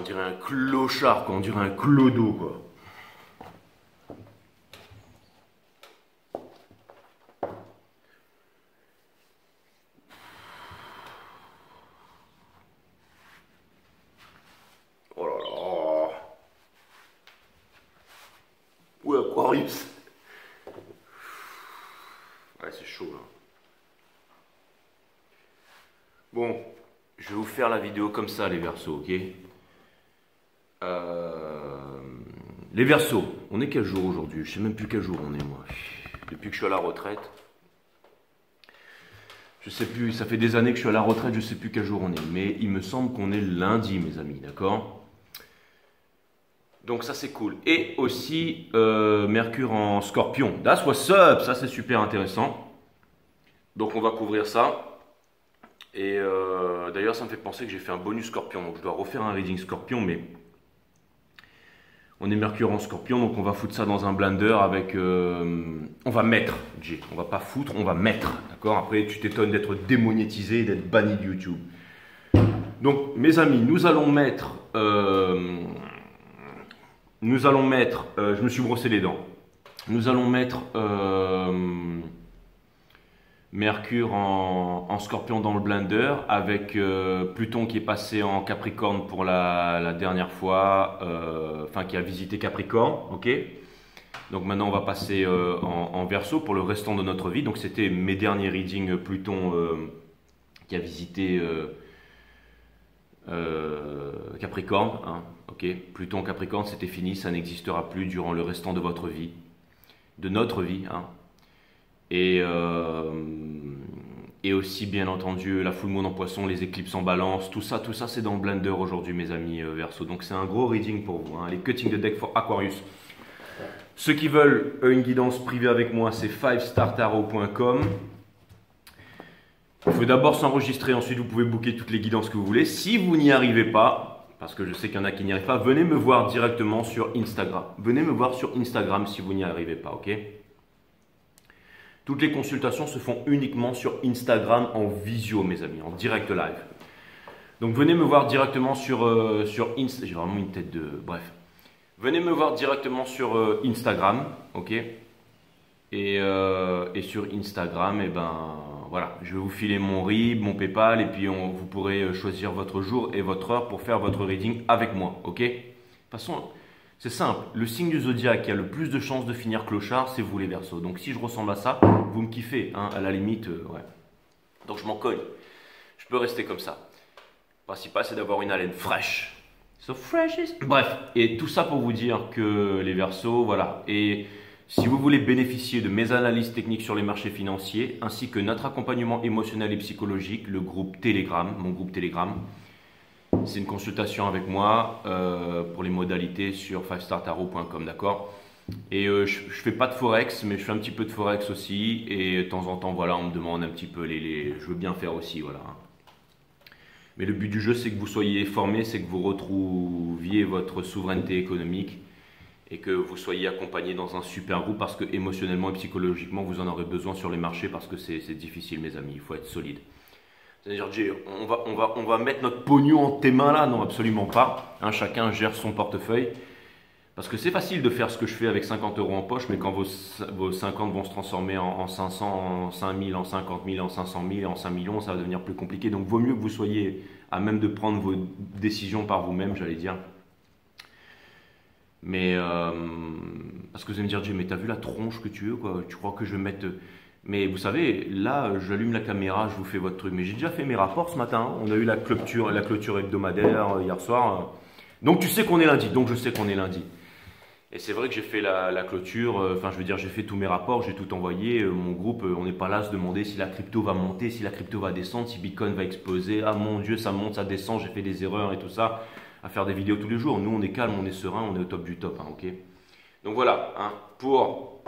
dirait un clochard, quoi. On dirait un clodo, quoi. Oh là là. Ouais, Aquarius. Ouais, c'est chaud, là. Bon, je vais vous faire la vidéo comme ça, les Verseaux, ok? Les Verseaux, on est quel jour aujourd'hui? Je sais même plus quel jour on est, moi. Depuis que je suis à la retraite. Je sais plus, ça fait des années que je suis à la retraite, je sais plus quel jour on est. Mais il me semble qu'on est lundi, mes amis, d'accord? Donc ça, c'est cool. Et aussi, Mercure en Scorpion. That's what's up, ça c'est super intéressant. Donc on va couvrir ça. Et d'ailleurs, ça me fait penser que j'ai fait un bonus Scorpion. Donc je dois refaire un reading Scorpion, mais on est Mercure en Scorpion, donc on va foutre ça dans un blender avec... on va mettre, Jay. On va pas foutre, on va mettre. D'accord? Après, tu t'étonnes d'être démonétisé et d'être banni de YouTube. Donc, mes amis, nous allons mettre... je me suis brossé les dents. Nous allons mettre... Mercure en Scorpion dans le blender avec Pluton qui est passé en Capricorne pour la dernière fois, enfin qui a visité Capricorne, ok. Donc maintenant on va passer en Verseau pour le restant de notre vie. Donc c'était mes derniers readings Pluton qui a visité Capricorne, hein, ok. Pluton Capricorne c'était fini, ça n'existera plus durant le restant de votre vie, de notre vie, hein. Et aussi bien entendu la full moon en Poisson, les éclipses en Balance, tout ça c'est dans le blender aujourd'hui mes amis Verseau. Donc c'est un gros reading pour vous, hein. Les cutting the deck for Aquarius. Ceux qui veulent une guidance privée avec moi, c'est 5startarot.com. Il faut d'abord s'enregistrer, ensuite vous pouvez booker toutes les guidances que vous voulez. Si vous n'y arrivez pas, parce que je sais qu'il y en a qui n'y arrivent pas, venez me voir directement sur Instagram. Venez me voir sur Instagram si vous n'y arrivez pas, ok? Toutes les consultations se font uniquement sur Instagram en visio, mes amis, en direct live. Donc venez me voir directement sur Insta. J'ai vraiment une tête de... Bref. Venez me voir directement sur Instagram, ok? Et sur Instagram, et ben voilà, je vais vous filer mon RIB, mon PayPal, et puis vous pourrez choisir votre jour et votre heure pour faire votre reading avec moi, ok? De toute façon... C'est simple, le signe du zodiaque qui a le plus de chances de finir clochard, c'est vous les Verseaux. Donc si je ressemble à ça, vous me kiffez, hein, à la limite, ouais. Donc je m'en cogne, je peux rester comme ça. Le principal c'est d'avoir une haleine fraîche. So fresh is... Bref, et tout ça pour vous dire que les Verseaux, voilà. Et si vous voulez bénéficier de mes analyses techniques sur les marchés financiers, ainsi que notre accompagnement émotionnel et psychologique, le groupe Telegram, mon groupe Telegram, c'est une consultation avec moi pour les modalités sur 5startarot.com, d'accord? Et je fais pas de forex, mais je fais un petit peu de forex aussi. Et de temps en temps, voilà, on me demande un petit peu je veux bien faire aussi, voilà. Mais le but du jeu, c'est que vous soyez formés, c'est que vous retrouviez votre souveraineté économique et que vous soyez accompagné dans un super groupe parce que émotionnellement et psychologiquement, vous en aurez besoin sur les marchés parce que c'est difficile, mes amis. Il faut être solide. C'est-à-dire, Jay, on va mettre notre pognon en tes mains là? Non, absolument pas. Hein, chacun gère son portefeuille. Parce que c'est facile de faire ce que je fais avec 50 € en poche, mais quand vos 50 vont se transformer en 500, en 5000, en 50 000, en 500 000, en 5 millions, ça va devenir plus compliqué. Donc, vaut mieux que vous soyez à même de prendre vos décisions par vous-même, j'allais dire. Mais, parce que vous allez me dire, Jay, mais t'as vu la tronche que tu veux, quoi? Tu crois que je vais mettre... Mais vous savez, là, j'allume la caméra, je vous fais votre truc. Mais j'ai déjà fait mes rapports ce matin. On a eu la clôture hebdomadaire hier soir. Donc tu sais qu'on est lundi. Donc je sais qu'on est lundi. Et c'est vrai que j'ai fait la clôture. Enfin, je veux dire, j'ai fait tous mes rapports, j'ai tout envoyé. Mon groupe, on n'est pas là à se demander si la crypto va monter, si la crypto va descendre, si Bitcoin va exploser. Ah mon Dieu, ça monte, ça descend, j'ai fait des erreurs et tout ça. À faire des vidéos tous les jours. Nous, on est calme, on est serein, on est au top du top. Hein, ok? Donc voilà, hein, pour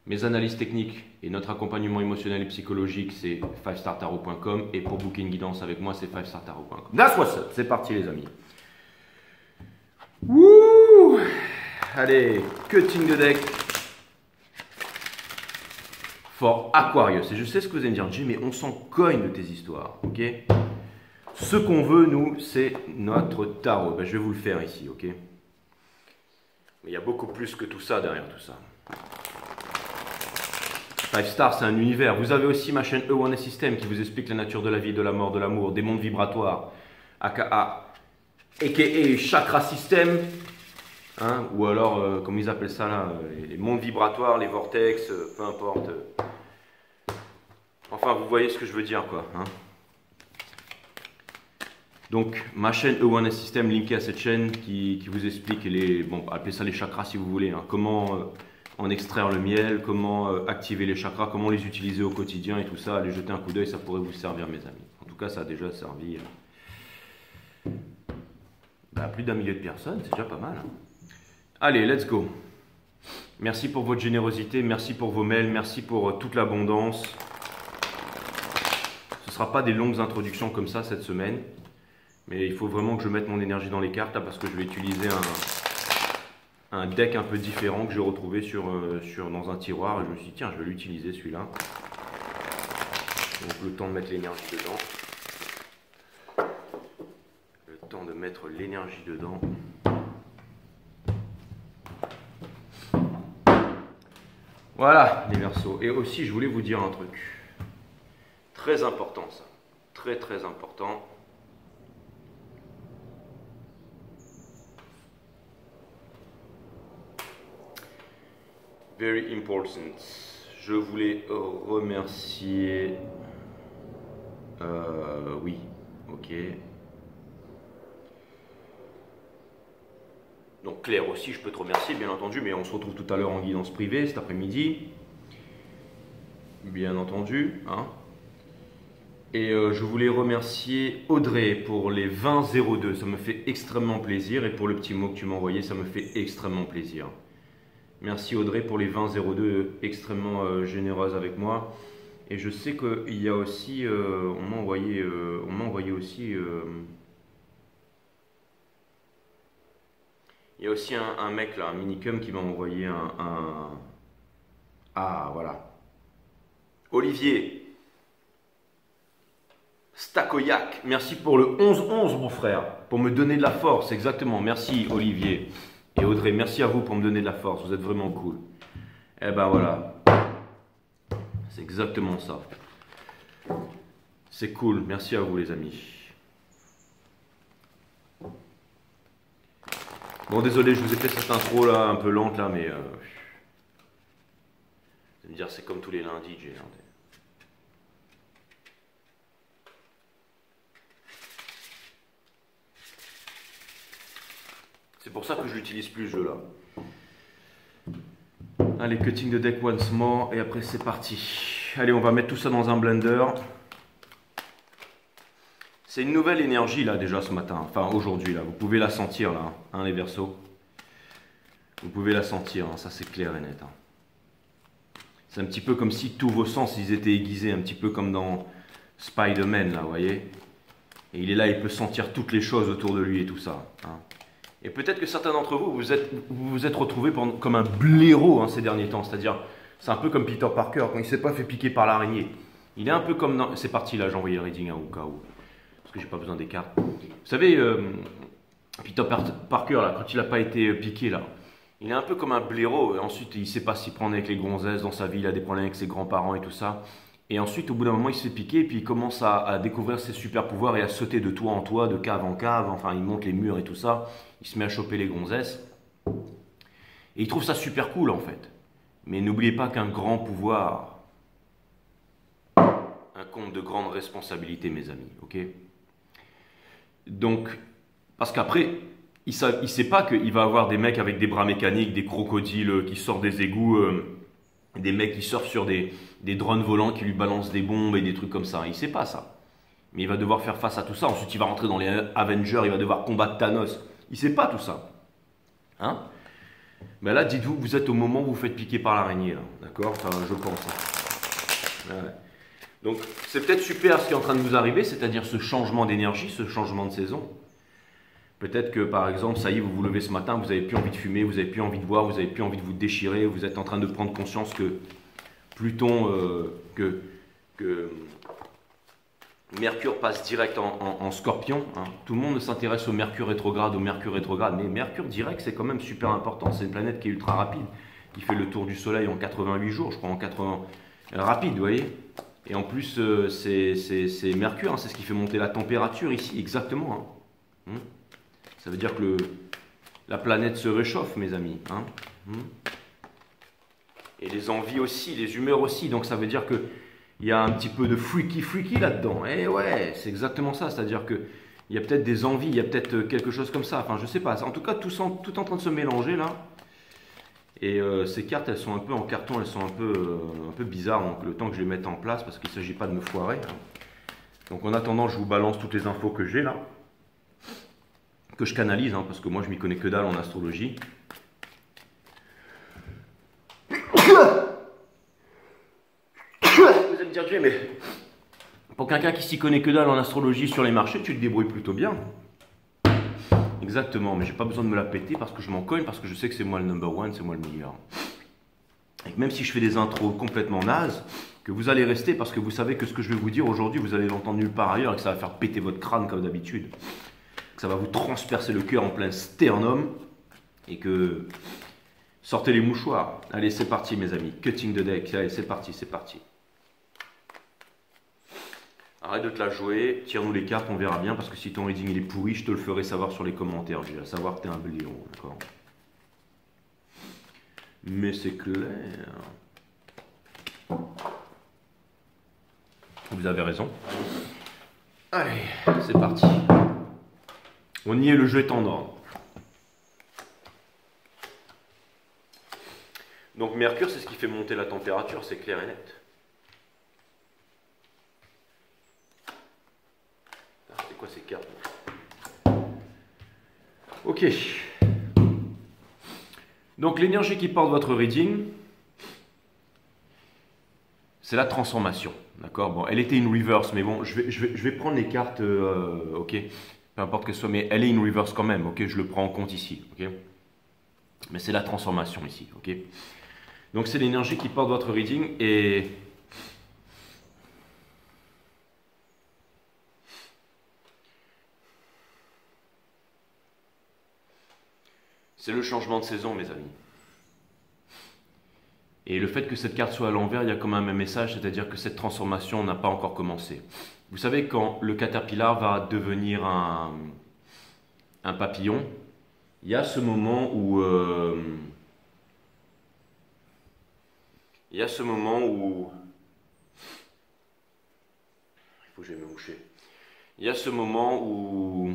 mes analyses techniques et notre accompagnement émotionnel et psychologique, c'est 5startarot.com. Et pour booker une guidance avec moi, c'est 5startarot.com. That's what's up. C'est parti, les amis. Wouh! Allez, cutting the deck for Aquarius. Et je sais ce que vous allez me dire, Jay, mais on s'en cogne de tes histoires, ok? Ce qu'on veut, nous, c'est notre tarot. Ben, je vais vous le faire ici, ok? Mais il y a beaucoup plus que tout ça derrière tout ça. 5 Star, c'est un univers. Vous avez aussi ma chaîne E1S System qui vous explique la nature de la vie, de la mort, de l'amour, des mondes vibratoires, aka chakra system, hein, ou alors, comme ils appellent ça là, les mondes vibratoires, les vortex, peu importe. Enfin, vous voyez ce que je veux dire, quoi. Hein. Donc, ma chaîne E1S System, linkée à cette chaîne qui vous explique les, bon, appelez ça les chakras si vous voulez, hein, comment en extraire le miel, comment activer les chakras, comment les utiliser au quotidien et tout ça. Allez jeter un coup d'œil, ça pourrait vous servir, mes amis. En tout cas, ça a déjà servi à plus d'1 million de personnes, c'est déjà pas mal. Hein. Allez, let's go. Merci pour votre générosité, merci pour vos mails, merci pour toute l'abondance. Ce ne sera pas des longues introductions comme ça cette semaine, mais il faut vraiment que je mette mon énergie dans les cartes là, parce que je vais utiliser un deck un peu différent que j'ai retrouvé dans un tiroir et je me suis dit tiens, je vais l'utiliser celui-là. Donc le temps de mettre l'énergie dedans. Le temps de mettre l'énergie dedans. Voilà les Verseaux. Et aussi je voulais vous dire un truc. Très important ça. Très très important. Very important. Je voulais remercier. Oui, ok. Donc Claire aussi, je peux te remercier, bien entendu, mais on se retrouve tout à l'heure en guidance privée cet après-midi. Bien entendu. Hein. Et je voulais remercier Audrey pour les 20,02. Ça me fait extrêmement plaisir. Et pour le petit mot que tu m'as envoyé, ça me fait extrêmement plaisir. Merci Audrey pour les 20,02, extrêmement généreuse avec moi. Et je sais qu'il y a aussi, on m'a envoyé aussi, il y a aussi un mec là, un minicum qui m'a envoyé ah voilà, Olivier Stakoyak, merci pour le 11-11 mon frère, pour me donner de la force, exactement, merci Olivier. Et Audrey, merci à vous pour me donner de la force, vous êtes vraiment cool. Eh ben voilà, c'est exactement ça. C'est cool, merci à vous les amis. Bon désolé, je vous ai fait cette intro là, un peu lente là, mais... vous allez me dire, c'est comme tous les lundis, j'ai l'air. C'est pour ça que je l'utilise plus, ce jeu-là. Allez, cutting the deck once more, et après c'est parti. Allez, on va mettre tout ça dans un blender. C'est une nouvelle énergie, là, déjà, ce matin. Enfin, aujourd'hui, là. Vous pouvez la sentir, là, hein, les Verseaux. Vous pouvez la sentir, hein, ça c'est clair et net. Hein. C'est un petit peu comme si tous vos sens, ils étaient aiguisés, un petit peu comme dans Spider-Man, là, vous voyez. Et il est là, il peut sentir toutes les choses autour de lui et tout ça. Hein. Et peut-être que certains d'entre vous, vous êtes retrouvés comme un blaireau hein, ces derniers temps. C'est-à-dire, c'est un peu comme Peter Parker, quand il ne s'est pas fait piquer par l'araignée. Il est un peu comme dans... C'est parti, là, j'ai envoyé le reading au cas où. Parce que j'ai pas besoin des cartes. Vous savez, Peter Parker, là, quand il n'a pas été piqué, là, il est un peu comme un blaireau. Et ensuite, il ne sait pas s'y prendre avec les gonzesses dans sa vie. Il a des problèmes avec ses grands-parents et tout ça. Et ensuite, au bout d'un moment, il se fait piquer. Et puis, il commence à découvrir ses super pouvoirs et à sauter de toit en toit, de cave en cave. Enfin, il monte les murs et tout ça. Il se met à choper les gonzesses. Et il trouve ça super cool, en fait. Mais n'oubliez pas qu'un grand pouvoir incombe de grandes responsabilités, mes amis. Ok ? Donc, parce qu'après... Il ne sait pas qu'il va avoir des mecs avec des bras mécaniques, des crocodiles qui sortent des égouts, des mecs qui surfent sur des drones volants qui lui balancent des bombes et des trucs comme ça. Il ne sait pas ça. Mais il va devoir faire face à tout ça. Ensuite, il va rentrer dans les Avengers, il va devoir combattre Thanos. Il ne sait pas tout ça. Hein? Mais là, dites-vous que vous êtes au moment où vous faites piquer par l'araignée. D'accord? Enfin, je pense. Hein. Ouais. Donc, c'est peut-être super ce qui est en train de vous arriver, c'est-à-dire ce changement d'énergie, ce changement de saison. Peut-être que par exemple, ça y est, vous vous levez ce matin, vous n'avez plus envie de fumer, vous n'avez plus envie de boire, vous n'avez plus envie de vous déchirer, vous êtes en train de prendre conscience que Pluton, Mercure passe direct en Scorpion. Hein. Tout le monde s'intéresse au Mercure rétrograde, mais Mercure direct, c'est quand même super important. C'est une planète qui est ultra rapide. Il fait le tour du Soleil en 88 jours, je crois, en 80. Rapide, vous voyez. Et en plus, c'est Mercure, hein, c'est ce qui fait monter la température ici, exactement. Hein. Ça veut dire que la planète se réchauffe, mes amis. Hein. Et les envies aussi, les humeurs aussi. Donc ça veut dire que il y a un petit peu de freaky là-dedans. Et ouais, c'est exactement ça. C'est-à-dire qu'il y a peut-être des envies, il y a peut-être quelque chose comme ça. Enfin, je sais pas. En tout cas, tout en train de se mélanger là. Et ces cartes, elles sont un peu en carton, elles sont un peu bizarres. Donc le temps que je les mette en place, parce qu'il ne s'agit pas de me foirer. Hein. Donc en attendant, je vous balance toutes les infos que j'ai là. Que je canalise, hein, parce que moi je m'y connais que dalle en astrologie. Vous allez me dire, Dieu, mais pour quelqu'un qui s'y connaît que dalle en astrologie sur les marchés, tu te débrouilles plutôt bien. Exactement, mais j'ai pas besoin de me la péter parce que je m'en cogne, parce que je sais que c'est moi le number one, c'est moi le meilleur. Et même si je fais des intros complètement nazes, que vous allez rester parce que vous savez que ce que je vais vous dire aujourd'hui, vous allez l'entendre nulle part ailleurs et que ça va faire péter votre crâne comme d'habitude. Que ça va vous transpercer le cœur en plein sternum et que... Sortez les mouchoirs. Allez, c'est parti mes amis. Cutting the deck. Allez, c'est parti, c'est parti. Arrête de te la jouer, tire-nous les cartes, on verra bien, parce que si ton reading il est pourri, je te le ferai savoir sur les commentaires. Je vais savoir que tu es un bléon, d'accord? Mais c'est clair. Vous avez raison. Allez, c'est parti. On y est, le jeu est en ordre. Donc Mercure, c'est ce qui fait monter la température, c'est clair et net. C'est quoi ces cartes? Ok. Donc l'énergie qui porte votre reading, c'est la transformation. D'accord? Bon, elle était in reverse, mais bon, je vais prendre les cartes, ok? Peu importe que ce soit, mais elle est in reverse quand même, ok? Je le prends en compte ici, ok? Mais c'est la transformation ici, ok? Donc c'est l'énergie qui porte votre reading et c'est le changement de saison, mes amis. Et le fait que cette carte soit à l'envers, il y a quand même un message, c'est-à-dire que cette transformation n'a pas encore commencé. Vous savez, quand le caterpillar va devenir un papillon, il y a ce moment où... il faut que je me moucher. Il y a ce moment où...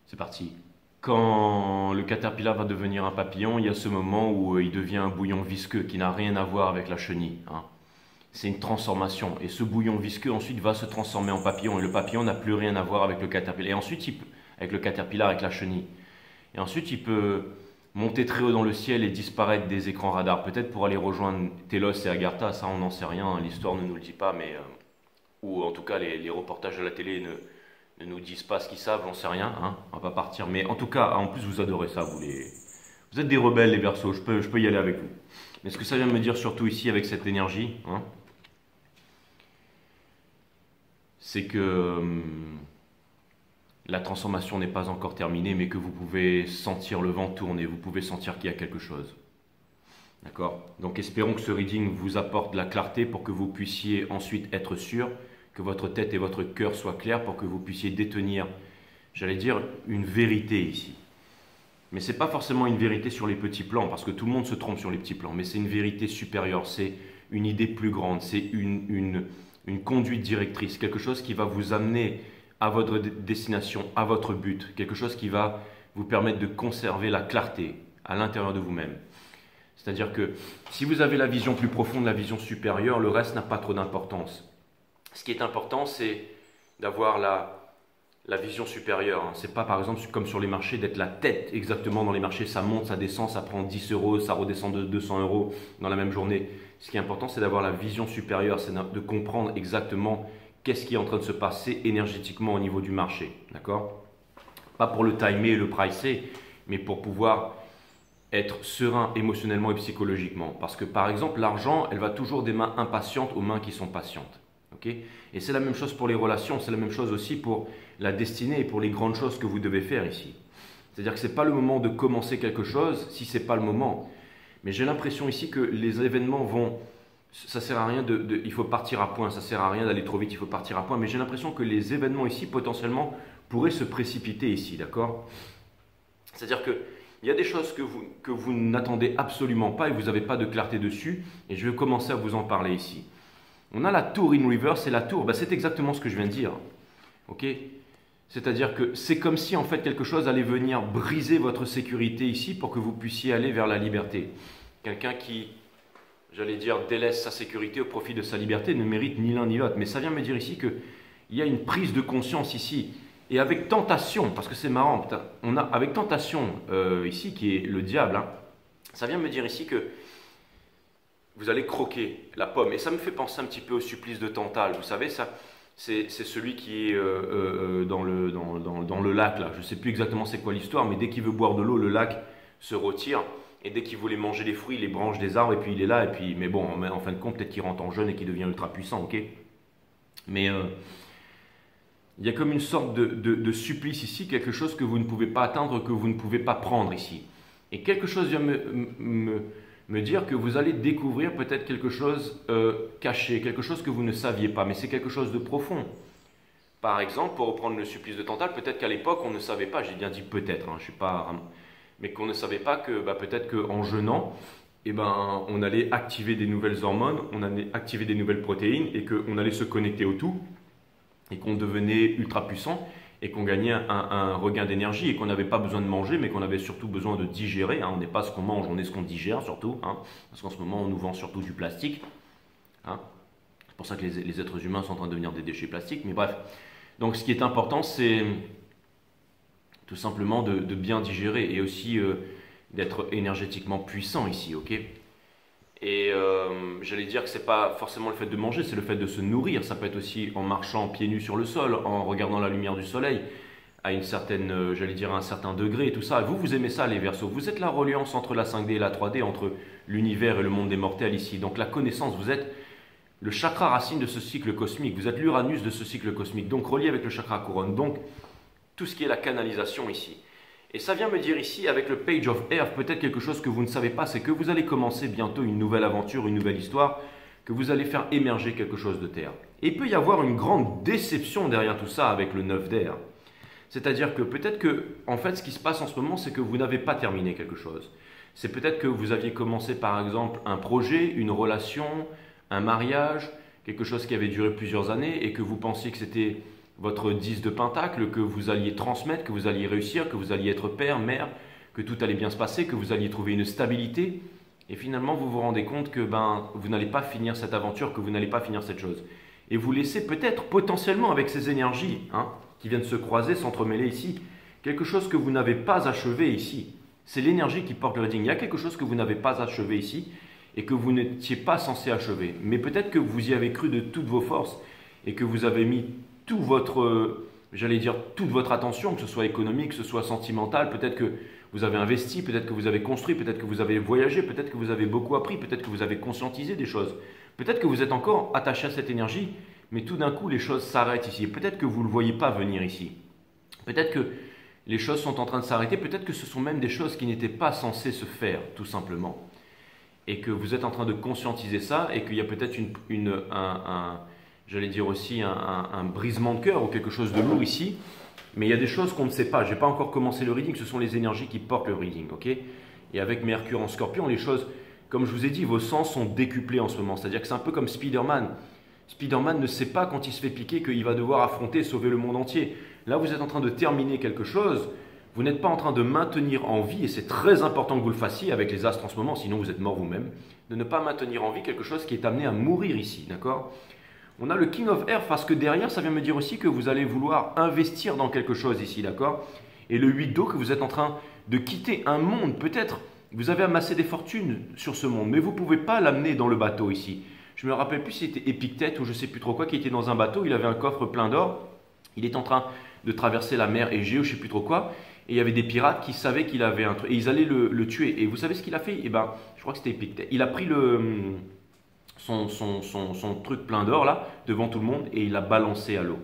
C'est parti. Quand le caterpillar va devenir un papillon, il y a ce moment où il devient un bouillon visqueux qui n'a rien à voir avec la chenille. Hein. C'est une transformation. Et ce bouillon visqueux ensuite va se transformer en papillon. Et le papillon n'a plus rien à voir avec le caterpillar. Et ensuite, avec le caterpillar, avec la chenille. Et ensuite, il peut monter très haut dans le ciel et disparaître des écrans radars. Peut-être pour aller rejoindre Telos et Agartha, ça on n'en sait rien. L'histoire ne nous le dit pas, mais... ou en tout cas, les reportages de la télé ne nous disent pas ce qu'ils savent, j'en sais rien. Hein, on va pas partir. Mais en tout cas, en plus, vous adorez ça. Vous êtes des rebelles, les Verseaux. Je peux y aller avec vous. Mais ce que ça vient me dire surtout ici, avec cette énergie... Hein, c'est que la transformation n'est pas encore terminée, mais que vous pouvez sentir le vent tourner, vous pouvez sentir qu'il y a quelque chose. D'accord? Donc espérons que ce reading vous apporte de la clarté pour que vous puissiez ensuite être sûr, que votre tête et votre cœur soient clairs pour que vous puissiez détenir, j'allais dire, une vérité ici. Mais ce n'est pas forcément une vérité sur les petits plans, parce que tout le monde se trompe sur les petits plans, mais c'est une vérité supérieure, c'est une idée plus grande, c'est une conduite directrice, quelque chose qui va vous amener à votre destination, à votre but, quelque chose qui va vous permettre de conserver la clarté à l'intérieur de vous-même. C'est-à-dire que si vous avez la vision plus profonde, la vision supérieure, le reste n'a pas trop d'importance. Ce qui est important, c'est d'avoir la vision supérieure. Hein. Ce n'est pas par exemple comme sur les marchés d'être la tête exactement dans les marchés, ça monte, ça descend, ça prend 10 euros, ça redescend de 200 euros dans la même journée. Ce qui est important, c'est d'avoir la vision supérieure, c'est de comprendre exactement qu'est-ce qui est en train de se passer énergétiquement au niveau du marché. D'accord? Pas pour le timer et le pricer, mais pour pouvoir être serein émotionnellement et psychologiquement. Parce que par exemple, l'argent, elle va toujours des mains impatientes aux mains qui sont patientes. Okay, et c'est la même chose pour les relations, c'est la même chose aussi pour la destinée et pour les grandes choses que vous devez faire ici. C'est-à-dire que ce n'est pas le moment de commencer quelque chose si ce n'est pas le moment. Mais j'ai l'impression ici que les événements vont... Ça sert à rien il faut partir à point, ça sert à rien d'aller trop vite, il faut partir à point. Mais j'ai l'impression que les événements ici, potentiellement, pourraient se précipiter ici, d'accord? C'est-à-dire qu'il y a des choses que vous n'attendez absolument pas et vous n'avez pas de clarté dessus. Et je vais commencer à vous en parler ici. On a la tour in reverse et la tour, c'est exactement ce que je viens de dire. Okay, c'est-à-dire que c'est comme si en fait quelque chose allait venir briser votre sécurité ici pour que vous puissiez aller vers la liberté. Quelqu'un qui, j'allais dire, délaisse sa sécurité au profit de sa liberté ne mérite ni l'un ni l'autre. Mais ça vient me dire ici qu'il y a une prise de conscience ici. Et avec tentation, parce que c'est marrant, putain, on a avec tentation ici, qui est le diable, hein, ça vient me dire ici que vous allez croquer la pomme. Et ça me fait penser un petit peu au supplice de Tantale. Vous savez, ça, c'est celui qui est dans le lac, là. Je ne sais plus exactement c'est quoi l'histoire, mais dès qu'il veut boire de l'eau, le lac se retire. Et dès qu'il voulait manger les fruits, les branches des arbres, et puis il est là. Et puis, mais bon, en fin de compte, peut-être qu'il rentre en jeûne et qu'il devient ultra puissant, ok? Mais il y a comme une sorte de supplice ici, quelque chose que vous ne pouvez pas atteindre, que vous ne pouvez pas prendre ici. Et quelque chose vient me dire que vous allez découvrir peut-être quelque chose caché, quelque chose que vous ne saviez pas, mais c'est quelque chose de profond. Par exemple, pour reprendre le supplice de Tantale, peut-être qu'à l'époque, on ne savait pas, j'ai bien dit peut-être, hein, je suis pas, mais qu'on ne savait pas que peut-être qu'en jeûnant, on allait activer des nouvelles hormones, on allait activer des nouvelles protéines et qu'on allait se connecter au tout et qu'on devenait ultra puissant et qu'on gagnait un regain d'énergie et qu'on n'avait pas besoin de manger, mais qu'on avait surtout besoin de digérer. Hein. On n'est pas ce qu'on mange, on est ce qu'on digère surtout. Hein. Parce qu'en ce moment, on nous vend surtout du plastique. Hein. C'est pour ça que les êtres humains sont en train de devenir des déchets plastiques. Mais bref, donc ce qui est important, c'est tout simplement de bien digérer et aussi d'être énergétiquement puissant ici, ok? Et j'allais dire que ce n'est pas forcément le fait de manger, c'est le fait de se nourrir. Ça peut être aussi en marchant pieds nus sur le sol, en regardant la lumière du soleil, à une certaine, j'allais dire à un certain degré et tout ça. Vous aimez ça les Verseaux. Vous êtes la reliance entre la 5D et la 3D, entre l'univers et le monde des mortels ici. Donc la connaissance, vous êtes le chakra racine de ce cycle cosmique. Vous êtes l'Uranus de ce cycle cosmique, donc relié avec le chakra couronne. Donc tout ce qui est la canalisation ici. Et ça vient me dire ici, avec le Page of Earth, peut-être quelque chose que vous ne savez pas, c'est que vous allez commencer bientôt une nouvelle aventure, une nouvelle histoire, que vous allez faire émerger quelque chose de terre. Et il peut y avoir une grande déception derrière tout ça avec le 9 d'air. C'est-à-dire que peut-être que, en fait, ce qui se passe en ce moment, c'est que vous n'avez pas terminé quelque chose. C'est peut-être que vous aviez commencé, par exemple, un projet, une relation, un mariage, quelque chose qui avait duré plusieurs années et que vous pensiez que c'était votre 10 de pentacle, que vous alliez transmettre, que vous alliez réussir, que vous alliez être père, mère, que tout allait bien se passer, que vous alliez trouver une stabilité. Et finalement, vous vous rendez compte que vous n'allez pas finir cette aventure, que vous n'allez pas finir cette chose. Et vous laissez peut-être potentiellement avec ces énergies qui viennent se croiser, s'entremêler ici, quelque chose que vous n'avez pas achevé ici. C'est l'énergie qui porte le reading. Il y a quelque chose que vous n'avez pas achevé ici et que vous n'étiez pas censé achever. Mais peut-être que vous y avez cru de toutes vos forces et que vous avez mis tout votre, j'allais dire, toute votre attention, que ce soit économique, que ce soit sentimental, peut-être que vous avez investi, peut-être que vous avez construit, peut-être que vous avez voyagé, peut-être que vous avez beaucoup appris, peut-être que vous avez conscientisé des choses, peut-être que vous êtes encore attaché à cette énergie, mais tout d'un coup les choses s'arrêtent ici, peut-être que vous ne le voyez pas venir ici, peut-être que les choses sont en train de s'arrêter, peut-être que ce sont même des choses qui n'étaient pas censées se faire, tout simplement, et que vous êtes en train de conscientiser ça, et qu'il y a peut-être j'allais dire aussi un brisement de cœur ou quelque chose de lourd ici. Mais il y a des choses qu'on ne sait pas. Je n'ai pas encore commencé le reading, ce sont les énergies qui portent le reading. Okay, et avec Mercure en Scorpion, les choses, comme je vous ai dit, vos sens sont décuplés en ce moment. C'est-à-dire que c'est un peu comme Spider-Man. Spider-Man ne sait pas quand il se fait piquer qu'il va devoir affronter et sauver le monde entier. Là, vous êtes en train de terminer quelque chose. Vous n'êtes pas en train de maintenir en vie, et c'est très important que vous le fassiez avec les astres en ce moment, sinon vous êtes mort vous-même, de ne pas maintenir en vie quelque chose qui est amené à mourir ici. D'accord ? On a le King of Earth parce que derrière, ça vient me dire aussi que vous allez vouloir investir dans quelque chose ici, d'accord? Et le 8 d'eau, que vous êtes en train de quitter un monde, peut-être vous avez amassé des fortunes sur ce monde, mais vous ne pouvez pas l'amener dans le bateau ici. Je ne me rappelle plus si c'était Épictète ou je ne sais plus trop quoi, qui était dans un bateau, il avait un coffre plein d'or, il est en train de traverser la mer Égée ou je ne sais plus trop quoi. Et il y avait des pirates qui savaient qu'il avait un truc. Et ils allaient le tuer. Et vous savez ce qu'il a fait? Eh ben, je crois que c'était Épictète. Il a pris son truc plein d'or là, devant tout le monde, et il l'a balancé à l'eau.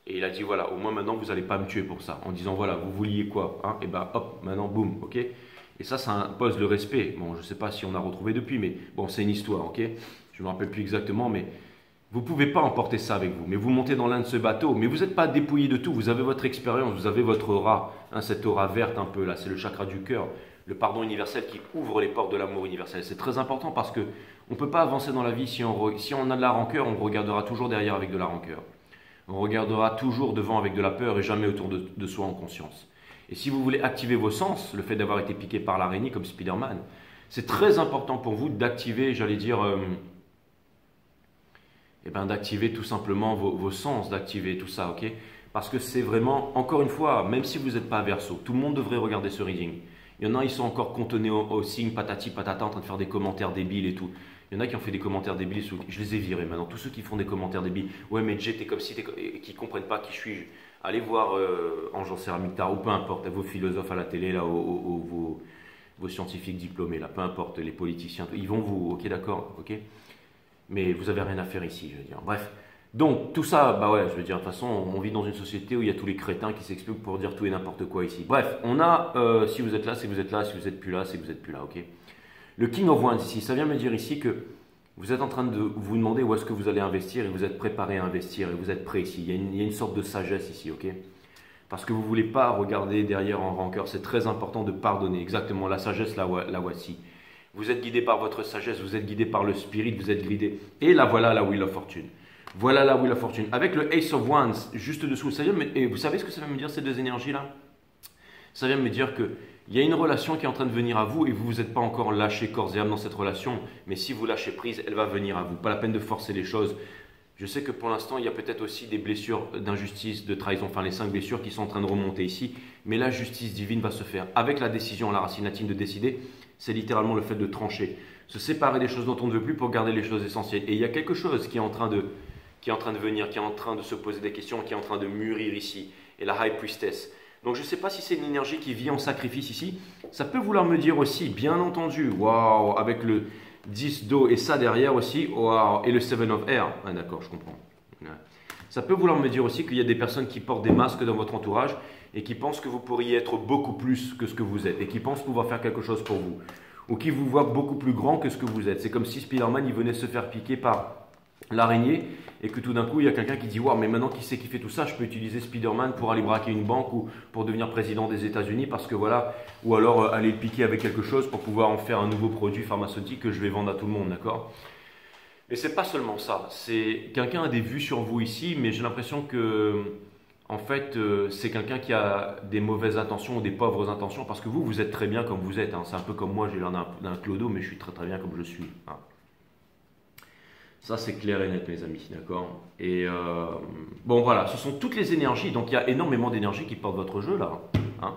Et il a dit voilà, au moins maintenant vous n'allez pas me tuer pour ça. En disant voilà, vous vouliez quoi hein? Et ben hop, maintenant boum, ok. Et ça impose le respect. Bon, je ne sais pas si on a retrouvé depuis, mais bon, c'est une histoire, ok. Je ne me rappelle plus exactement, mais vous ne pouvez pas emporter ça avec vous. Mais vous montez dans l'un de ce bateau, mais vous n'êtes pas dépouillé de tout. Vous avez votre expérience, vous avez votre aura, hein, cette aura verte un peu là, c'est le chakra du cœur, le pardon universel qui ouvre les portes de l'amour universel. C'est très important parce que on ne peut pas avancer dans la vie si on a de la rancœur, on regardera toujours derrière avec de la rancœur. On regardera toujours devant avec de la peur et jamais autour de soi en conscience. Et si vous voulez activer vos sens, le fait d'avoir été piqué par l'araignée comme Spider-Man, c'est très important pour vous d'activer, j'allais dire, d'activer tout simplement vos sens, d'activer tout ça, ok? Parce que c'est vraiment, encore une fois, même si vous n'êtes pas Verseau, tout le monde devrait regarder ce reading. Il y en a, ils sont encore cantonnés au signe patati patata en train de faire des commentaires débiles et tout. Il y en a qui ont fait des commentaires débiles, je les ai virés maintenant. Tous ceux qui font des commentaires débiles, ouais mais Jay t'es comme si, qui ne comprennent pas qui je suis. Allez voir Ange en céramique ou peu importe, vos philosophes à la télé, là, vos scientifiques diplômés, là, peu importe, les politiciens, ils vont vous, ok d'accord, ok. Mais vous n'avez rien à faire ici, je veux dire. Bref. Donc, tout ça, bah ouais, je veux dire, de toute façon, on vit dans une société où il y a tous les crétins qui s'expliquent pour dire tout et n'importe quoi ici. Bref, on a, si vous êtes là, c'est que vous êtes là, si vous n'êtes plus là, c'est que vous n'êtes plus là, ok. Le King of Wands ici, ça vient me dire ici que vous êtes en train de vous demander où est-ce que vous allez investir et vous êtes préparé à investir et vous êtes prêt ici. Il y a une sorte de sagesse ici, ok. Parce que vous ne voulez pas regarder derrière en rancœur, c'est très important de pardonner. Exactement, la sagesse, la voici. Vous êtes guidé par votre sagesse, vous êtes guidé par le spirit, vous êtes guidé. Et là, voilà la Wheel of Fortune. Voilà la Wheel of Fortune. Avec le Ace of Wands juste dessous, et vous savez ce que ça vient me dire ces deux énergies-là? Ça vient me dire qu'il y a une relation qui est en train de venir à vous et vous n'êtes pas encore lâché corps et âme dans cette relation. Mais si vous lâchez prise, elle va venir à vous. Pas la peine de forcer les choses. Je sais que pour l'instant, il y a peut-être aussi des blessures d'injustice, de trahison, enfin les 5 blessures qui sont en train de remonter ici. Mais la justice divine va se faire. Avec la décision, la racine latine de décider, c'est littéralement le fait de trancher. Se séparer des choses dont on ne veut plus pour garder les choses essentielles. Et il y a quelque chose qui est en train de venir, qui est en train de se poser des questions, qui est en train de mûrir ici. Et la High Priestess. Donc je ne sais pas si c'est une énergie qui vit en sacrifice ici. Ça peut vouloir me dire aussi, bien entendu, waouh, avec le 10 d'eau et ça derrière aussi, waouh, et le 7 of air. Ah d'accord, je comprends. Ouais. Ça peut vouloir me dire aussi qu'il y a des personnes qui portent des masques dans votre entourage et qui pensent que vous pourriez être beaucoup plus que ce que vous êtes et qui pensent pouvoir faire quelque chose pour vous. Ou qui vous voient beaucoup plus grand que ce que vous êtes. C'est comme si Spider-Man il venait se faire piquer par l'araignée et que tout d'un coup il y a quelqu'un qui dit « Waouh, mais maintenant qui c'est qui fait tout ça? Je peux utiliser Spider-Man pour aller braquer une banque ou pour devenir président des États-Unis parce que voilà, ou alors aller le piquer avec quelque chose pour pouvoir en faire un nouveau produit pharmaceutique que je vais vendre à tout le monde, d'accord ?» Mais c'est pas seulement ça, c'est quelqu'un a des vues sur vous ici, mais j'ai l'impression que en fait c'est quelqu'un qui a des mauvaises intentions ou des pauvres intentions parce que vous êtes très bien comme vous êtes, hein. C'est un peu comme moi, j'ai l'air d'un clodo, mais je suis très très bien comme je suis, hein. Ça, c'est clair et net, mes amis, d'accord? Et bon, voilà, ce sont toutes les énergies. Donc, il y a énormément d'énergie qui portent votre jeu, là, hein.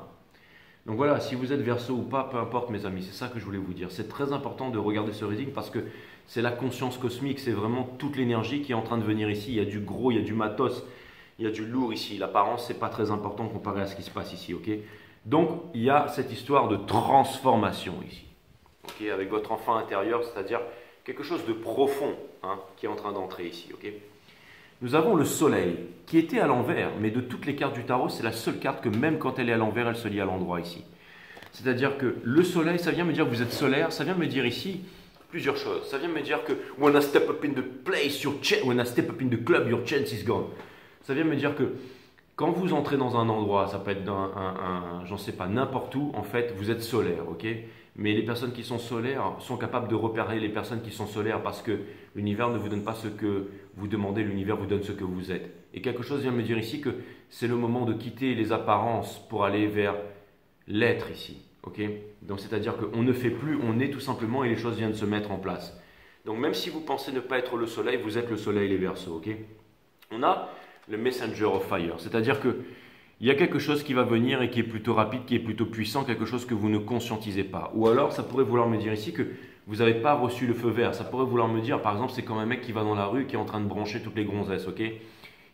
Donc, voilà, si vous êtes Verseau ou pas, peu importe, mes amis, c'est ça que je voulais vous dire. C'est très important de regarder ce reading parce que c'est la conscience cosmique, c'est vraiment toute l'énergie qui est en train de venir ici. Il y a du gros, il y a du matos, il y a du lourd ici. L'apparence, c'est pas très important comparé à ce qui se passe ici, ok? Donc, il y a cette histoire de transformation ici, ok? Avec votre enfant intérieur, c'est-à-dire quelque chose de profond, hein, qui est en train d'entrer ici, ok? Nous avons le soleil, qui était à l'envers, mais de toutes les cartes du tarot, c'est la seule carte que même quand elle est à l'envers, elle se lie à l'endroit ici. C'est-à-dire que le soleil, ça vient me dire que vous êtes solaire, ça vient me dire ici plusieurs choses. Ça vient me dire que when I step up in the place, when I step up in the club, your chance is gone. Ça vient me dire que quand vous entrez dans un endroit, ça peut être dans j'en sais pas, n'importe où, en fait, vous êtes solaire, ok? Mais les personnes qui sont solaires sont capables de repérer les personnes qui sont solaires parce que l'univers ne vous donne pas ce que vous demandez, l'univers vous donne ce que vous êtes. Et quelque chose vient me dire ici que c'est le moment de quitter les apparences pour aller vers l'être ici, ok? Donc c'est-à-dire qu'on ne fait plus, on est tout simplement et les choses viennent se mettre en place. Donc même si vous pensez ne pas être le soleil, vous êtes le soleil les Verseaux, ok? On a le Messenger of Fire, c'est-à-dire que il y a quelque chose qui va venir et qui est plutôt rapide, qui est plutôt puissant, quelque chose que vous ne conscientisez pas. Ou alors, ça pourrait vouloir me dire ici que vous n'avez pas reçu le feu vert. Ça pourrait vouloir me dire, par exemple, c'est comme un mec qui va dans la rue, qui est en train de brancher toutes les gonzesses, ok?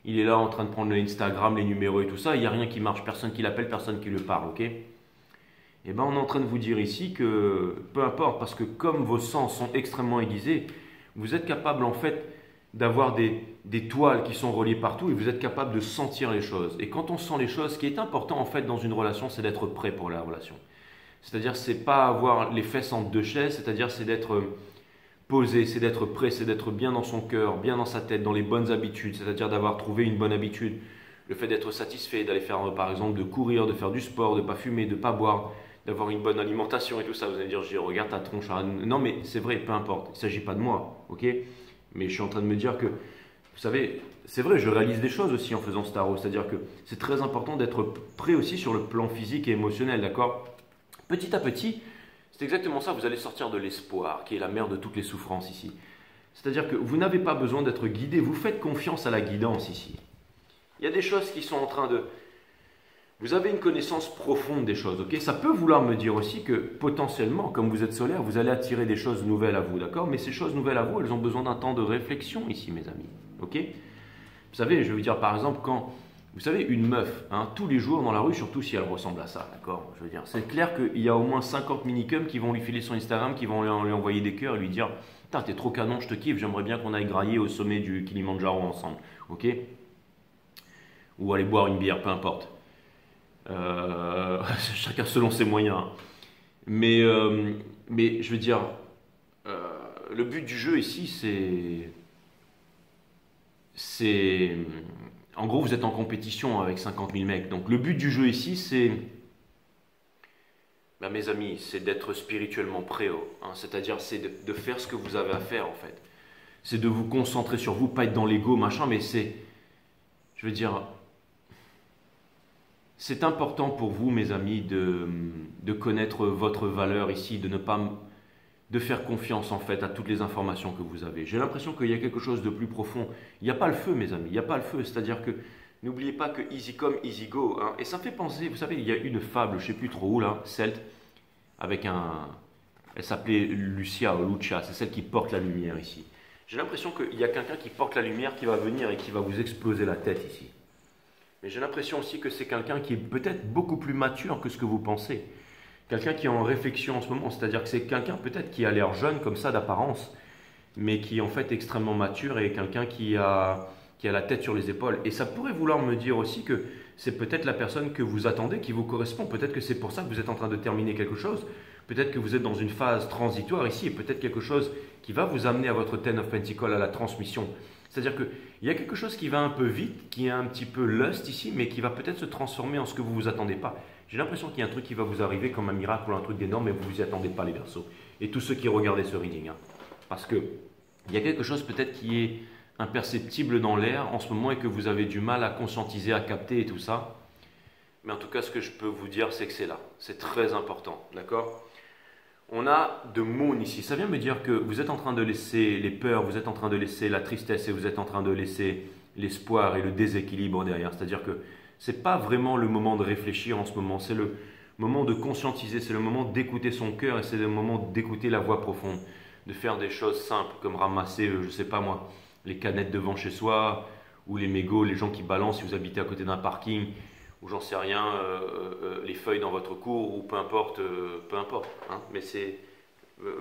il est là en train de prendre le Instagram, les numéros et tout ça, il n'y a rien qui marche, personne qui l'appelle, personne qui lui parle, ok? Eh bien, on est en train de vous dire ici que peu importe, parce que comme vos sens sont extrêmement aiguisés, vous êtes capable en fait d'avoir des toiles qui sont reliées partout et vous êtes capable de sentir les choses. Et quand on sent les choses, ce qui est important en fait dans une relation, c'est d'être prêt pour la relation. C'est-à-dire, c'est pas avoir les fesses entre deux chaises, c'est-à-dire c'est d'être posé, c'est d'être prêt, c'est d'être bien dans son cœur, bien dans sa tête, dans les bonnes habitudes, c'est-à-dire d'avoir trouvé une bonne habitude. Le fait d'être satisfait, d'aller faire par exemple de courir, de faire du sport, de ne pas fumer, de ne pas boire, d'avoir une bonne alimentation et tout ça. Vous allez dire, je regarde ta tronche. Non mais c'est vrai, peu importe, il ne s'agit pas de moi, ok? Mais je suis en train de me dire que, vous savez, c'est vrai, je réalise des choses aussi en faisant ce tarot, c'est-à-dire que c'est très important d'être prêt aussi sur le plan physique et émotionnel, d'accord? Petit à petit, c'est exactement ça, vous allez sortir de l'espoir, qui est la mère de toutes les souffrances ici. C'est-à-dire que vous n'avez pas besoin d'être guidé, vous faites confiance à la guidance ici. Il y a des choses qui sont en train de... Vous avez une connaissance profonde des choses, ok? Ça peut vouloir me dire aussi que potentiellement, comme vous êtes solaire, vous allez attirer des choses nouvelles à vous, d'accord? Mais ces choses nouvelles à vous, elles ont besoin d'un temps de réflexion ici, mes amis, ok? Vous savez, je vais vous dire par exemple, quand... Vous savez, une meuf, hein, tous les jours dans la rue, surtout si elle ressemble à ça, d'accord? Je veux dire, c'est clair qu'il y a au moins 50 minicums qui vont lui filer son Instagram, qui vont lui envoyer des cœurs et lui dire « Putain, t'es trop canon, je te kiffe, j'aimerais bien qu'on aille grailler au sommet du Kilimandjaro ensemble. » Ok? Ou aller boire une bière, peu importe. Chacun selon ses moyens. Mais je veux dire, le but du jeu ici, c'est... En gros, vous êtes en compétition avec 50 000 mecs. Donc le but du jeu ici, c'est... Ben, mes amis, c'est d'être spirituellement prêt. Hein, c'est-à-dire, c'est de faire ce que vous avez à faire, en fait. C'est de vous concentrer sur vous, pas être dans l'ego, machin, mais c'est... Je veux dire... C'est important pour vous, mes amis, de connaître votre valeur ici, de ne pas... de faire confiance en fait à toutes les informations que vous avez. J'ai l'impression qu'il y a quelque chose de plus profond. Il n'y a pas le feu, mes amis, il n'y a pas le feu. C'est-à-dire que n'oubliez pas que easy come, easy go. Hein. Et ça me fait penser, vous savez, il y a une fable, je ne sais plus trop où là, celte, avec un... Elle s'appelait Lucia ou Lucia, c'est celle qui porte la lumière ici. J'ai l'impression qu'il y a quelqu'un qui porte la lumière qui va venir et qui va vous exploser la tête ici. Mais j'ai l'impression aussi que c'est quelqu'un qui est peut-être beaucoup plus mature que ce que vous pensez. Quelqu'un qui est en réflexion en ce moment, c'est-à-dire que c'est quelqu'un peut-être qui a l'air jeune comme ça d'apparence, mais qui est en fait extrêmement mature et quelqu'un qui a la tête sur les épaules. Et ça pourrait vouloir me dire aussi que c'est peut-être la personne que vous attendez qui vous correspond. Peut-être que c'est pour ça que vous êtes en train de terminer quelque chose. Peut-être que vous êtes dans une phase transitoire ici et peut-être quelque chose qui va vous amener à votre Ten of Pentacles, à la transmission. C'est-à-dire qu'il y a quelque chose qui va un peu vite, qui est un petit peu lust ici, mais qui va peut-être se transformer en ce que vous ne vous attendez pas. J'ai l'impression qu'il y a un truc qui va vous arriver comme un miracle ou un truc d'énorme, mais vous ne vous y attendez pas, les Verseaux. Et tous ceux qui regardaient ce reading. Hein. Parce qu'il y a quelque chose peut-être qui est imperceptible dans l'air en ce moment et que vous avez du mal à conscientiser, à capter et tout ça. Mais en tout cas, ce que je peux vous dire, c'est que c'est là. C'est très important, d'accord? On a de Moon ici. Ça vient me dire que vous êtes en train de laisser les peurs, vous êtes en train de laisser la tristesse et vous êtes en train de laisser l'espoir et le déséquilibre derrière. C'est-à-dire que ce n'est pas vraiment le moment de réfléchir en ce moment. C'est le moment de conscientiser, c'est le moment d'écouter son cœur et c'est le moment d'écouter la voix profonde. De faire des choses simples comme ramasser, je ne sais pas moi, les canettes devant chez soi ou les mégots, les gens qui balancent si vous habitez à côté d'un parking ou j'en sais rien, les feuilles dans votre cour, ou peu importe, hein. Mais c'est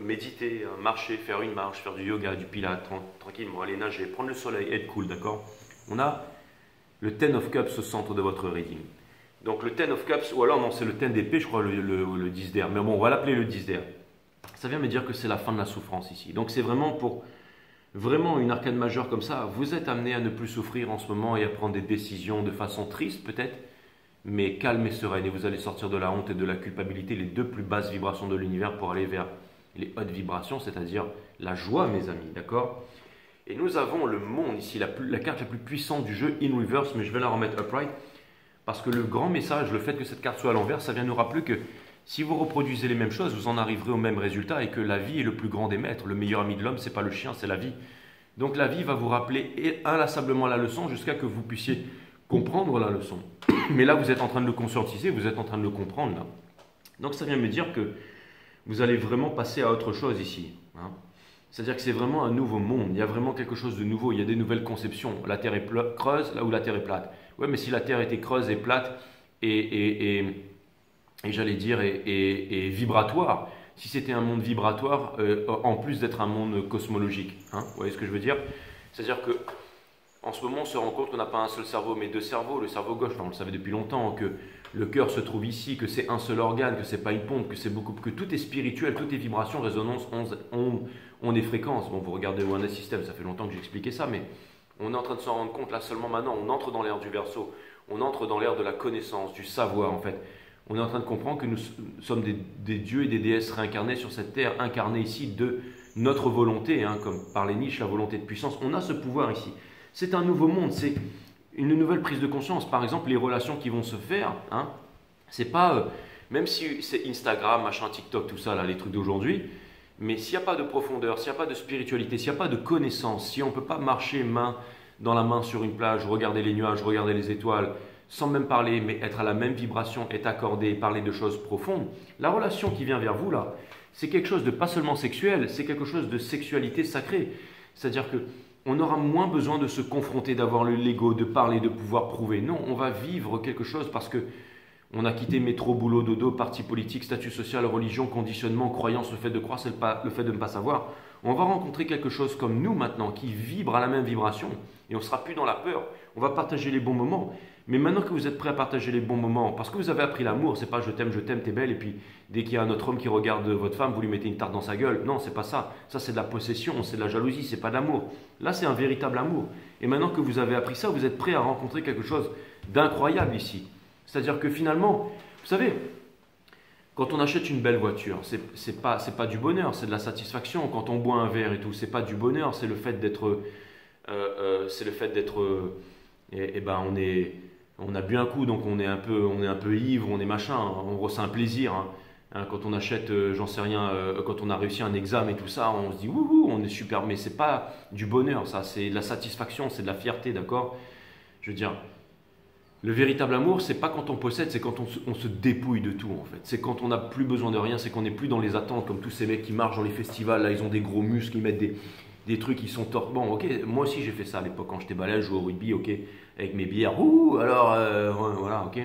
méditer, hein, marcher, faire une marche, faire du yoga, du pilates, tranquillement, aller nager, prendre le soleil, être cool, d'accord? On a le Ten of Cups au centre de votre reading. Donc le Ten of Cups, ou alors non, c'est le Ten d'épée, je crois, le 10 d'air, mais bon, on va l'appeler le 10 d'air. Ça vient me dire que c'est la fin de la souffrance ici. Donc c'est vraiment pour... Vraiment, une arcane majeure comme ça, vous êtes amené à ne plus souffrir en ce moment et à prendre des décisions de façon triste peut-être, mais calme et sereine. Et vous allez sortir de la honte et de la culpabilité, les deux plus basses vibrations de l'univers pour aller vers les hautes vibrations, c'est-à-dire la joie, mes amis, d'accord? Et nous avons le monde ici, la carte la plus puissante du jeu in reverse, mais je vais la remettre upright, parce que le grand message, le fait que cette carte soit à l'envers, ça vient nous rappeler que si vous reproduisez les mêmes choses, vous en arriverez au même résultat et que la vie est le plus grand des maîtres. Le meilleur ami de l'homme, ce n'est pas le chien, c'est la vie. Donc la vie va vous rappeler inlassablement la leçon jusqu'à que vous puissiez comprendre la leçon. Mais là, vous êtes en train de le conscientiser, vous êtes en train de le comprendre. Là. Donc ça vient me dire que vous allez vraiment passer à autre chose ici. Hein. C'est-à-dire que c'est vraiment un nouveau monde, il y a vraiment quelque chose de nouveau, il y a des nouvelles conceptions. La Terre est creuse là où la Terre est plate. Ouais, mais si la Terre était creuse et plate et j'allais dire et vibratoire, si c'était un monde vibratoire, en plus d'être un monde cosmologique, hein, vous voyez ce que je veux dire? C'est-à-dire que en ce moment, on se rend compte qu'on n'a pas un seul cerveau, mais deux cerveaux. Le cerveau gauche, on le savait depuis longtemps, que le cœur se trouve ici, que c'est un seul organe, que c'est pas une pompe, que tout est spirituel, tout est vibration, résonance, ondes et fréquences. Bon, vous regardez One System, ça fait longtemps que j'ai expliqué ça, mais on est en train de s'en rendre compte là seulement maintenant. On entre dans l'ère du Verseau, on entre dans l'ère de la connaissance, du savoir en fait. On est en train de comprendre que nous sommes des dieux et des déesses réincarnés sur cette terre, incarnés ici de notre volonté, hein, comme par les niches, la volonté de puissance. On a ce pouvoir ici. C'est un nouveau monde, c'est une nouvelle prise de conscience. Par exemple, les relations qui vont se faire, hein, c'est pas, même si c'est Instagram, machin, TikTok, tout ça, là, les trucs d'aujourd'hui, mais s'il n'y a pas de profondeur, s'il n'y a pas de spiritualité, s'il n'y a pas de connaissance, si on ne peut pas marcher main dans la main sur une plage, regarder les nuages, regarder les étoiles, sans même parler, mais être à la même vibration, être accordé, parler de choses profondes, la relation qui vient vers vous, là, c'est quelque chose de pas seulement sexuel, c'est quelque chose de sexualité sacrée. C'est-à-dire que on aura moins besoin de se confronter, d'avoir l'ego, de parler, de pouvoir prouver. Non, on va vivre quelque chose parce que on a quitté métro, boulot, dodo, parti politique, statut social, religion, conditionnement, croyance, le fait de croire, c'est le fait de ne pas savoir. On va rencontrer quelque chose comme nous maintenant, qui vibre à la même vibration, et on ne sera plus dans la peur. On va partager les bons moments. Mais maintenant que vous êtes prêt à partager les bons moments, parce que vous avez appris l'amour, c'est pas je t'aime, t'es belle, et puis dès qu'il y a un autre homme qui regarde votre femme, vous lui mettez une tarte dans sa gueule. Non, c'est pas ça. Ça, c'est de la possession, c'est de la jalousie, c'est pas de l'amour. Là, c'est un véritable amour. Et maintenant que vous avez appris ça, vous êtes prêt à rencontrer quelque chose d'incroyable ici. C'est-à-dire que finalement, vous savez, quand on achète une belle voiture, c'est pas du bonheur, c'est de la satisfaction. Quand on boit un verre et tout, c'est pas du bonheur, c'est le fait d'être, on a bu un coup, donc on est un peu ivre, on est machin, on ressent un plaisir. Hein, quand on achète, j'en sais rien, quand on a réussi un examen et tout ça, on se dit wouhou, on est super, mais c'est pas du bonheur, ça, c'est de la satisfaction, c'est de la fierté, d'accord? Je veux dire, le véritable amour, c'est pas quand on possède, c'est quand on se dépouille de tout en fait. C'est quand on n'a plus besoin de rien, c'est qu'on n'est plus dans les attentes comme tous ces mecs qui marchent dans les festivals, là ils ont des gros muscles, ils mettent des trucs qui sont torts. Bon, ok, moi aussi j'ai fait ça à l'époque quand j'étais balèze, je jouais au rugby, ok, avec mes bières, ouh, alors voilà, ok.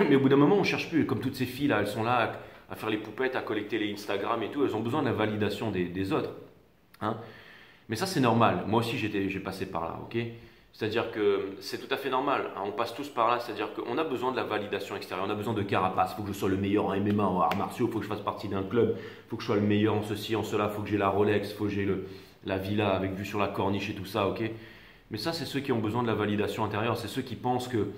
Mais au bout d'un moment, on cherche plus. Comme toutes ces filles là, elles sont là à faire les poupettes, à collecter les Instagram et tout, elles ont besoin de la validation des autres. Hein. Mais ça, c'est normal. Moi aussi, j'ai passé par là, ok. C'est-à-dire que c'est tout à fait normal. Hein. On passe tous par là. C'est-à-dire qu'on a besoin de la validation extérieure. On a besoin de carapace. Il faut que je sois le meilleur en MMA, en arts martiaux. Il faut que je fasse partie d'un club. Il faut que je sois le meilleur en ceci, en cela. Il faut que j'ai la Rolex. Il faut que j'ai la villa avec vue sur la corniche et tout ça, ok. Mais ça, c'est ceux qui ont besoin de la validation intérieure. C'est ceux qui pensent que...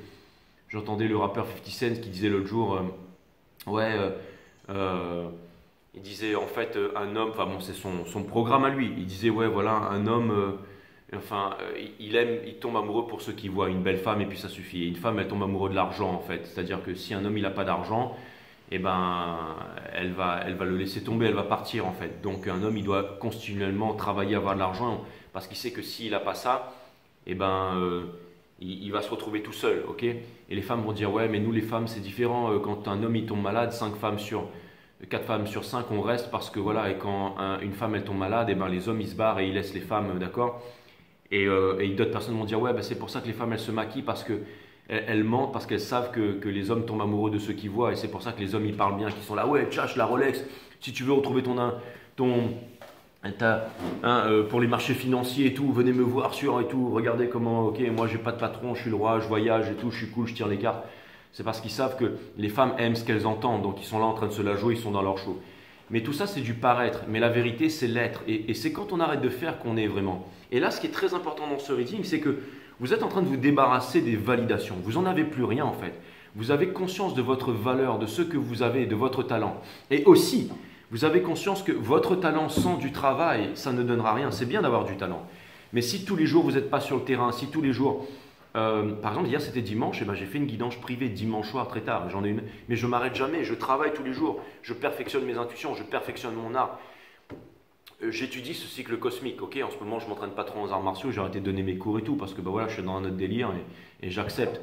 J'entendais le rappeur 50 Cent qui disait l'autre jour, il disait en fait un homme, enfin bon c'est son programme à lui, il disait ouais voilà un homme, il tombe amoureux pour ceux qui voient une belle femme et puis ça suffit. Et une femme elle tombe amoureuse de l'argent en fait, c'est-à-dire que si un homme il n'a pas d'argent, eh ben elle va le laisser tomber, elle va partir en fait. Donc un homme il doit continuellement travailler à avoir de l'argent parce qu'il sait que s'il n'a pas ça, eh ben il va se retrouver tout seul, ok? Et les femmes vont dire ouais mais nous les femmes c'est différent, quand un homme il tombe malade, 4 femmes sur 5 on reste parce que voilà, et quand une femme elle tombe malade, et ben les hommes ils se barrent et ils laissent les femmes, d'accord? Et d'autres personnes vont dire ouais ben, c'est pour ça que les femmes elles se maquillent parce que elles mentent parce qu'elles savent que les hommes tombent amoureux de ceux qu'ils voient et c'est pour ça que les hommes ils parlent bien, qu'ils sont là ouais tchatch la Rolex, si tu veux retrouver pour les marchés financiers et tout, venez me voir sur et tout, regardez comment, ok, moi j'ai pas de patron, je suis le roi, je voyage et tout, je suis cool, je tire les cartes. C'est parce qu'ils savent que les femmes aiment ce qu'elles entendent, donc ils sont là en train de se la jouer, ils sont dans leur show. Mais tout ça c'est du paraître, mais la vérité c'est l'être. Et c'est quand on arrête de faire qu'on est vraiment. Et là ce qui est très important dans ce reading, c'est que vous êtes en train de vous débarrasser des validations. Vous n'en avez plus rien en fait. Vous avez conscience de votre valeur, de ce que vous avez, de votre talent. Et aussi, vous avez conscience que votre talent sans du travail, ça ne donnera rien. C'est bien d'avoir du talent. Mais si tous les jours vous n'êtes pas sur le terrain, si tous les jours... par exemple, hier c'était dimanche, et ben, j'ai fait une guidance privée dimanche soir très tard. J'en ai une, mais je ne m'arrête jamais, je travaille tous les jours. Je perfectionne mes intuitions, je perfectionne mon art. J'étudie ce cycle cosmique. Ok, en ce moment, je ne m'entraîne pas trop en arts martiaux, j'ai arrêté de donner mes cours et tout, parce que ben, voilà, je suis dans un autre délire et j'accepte.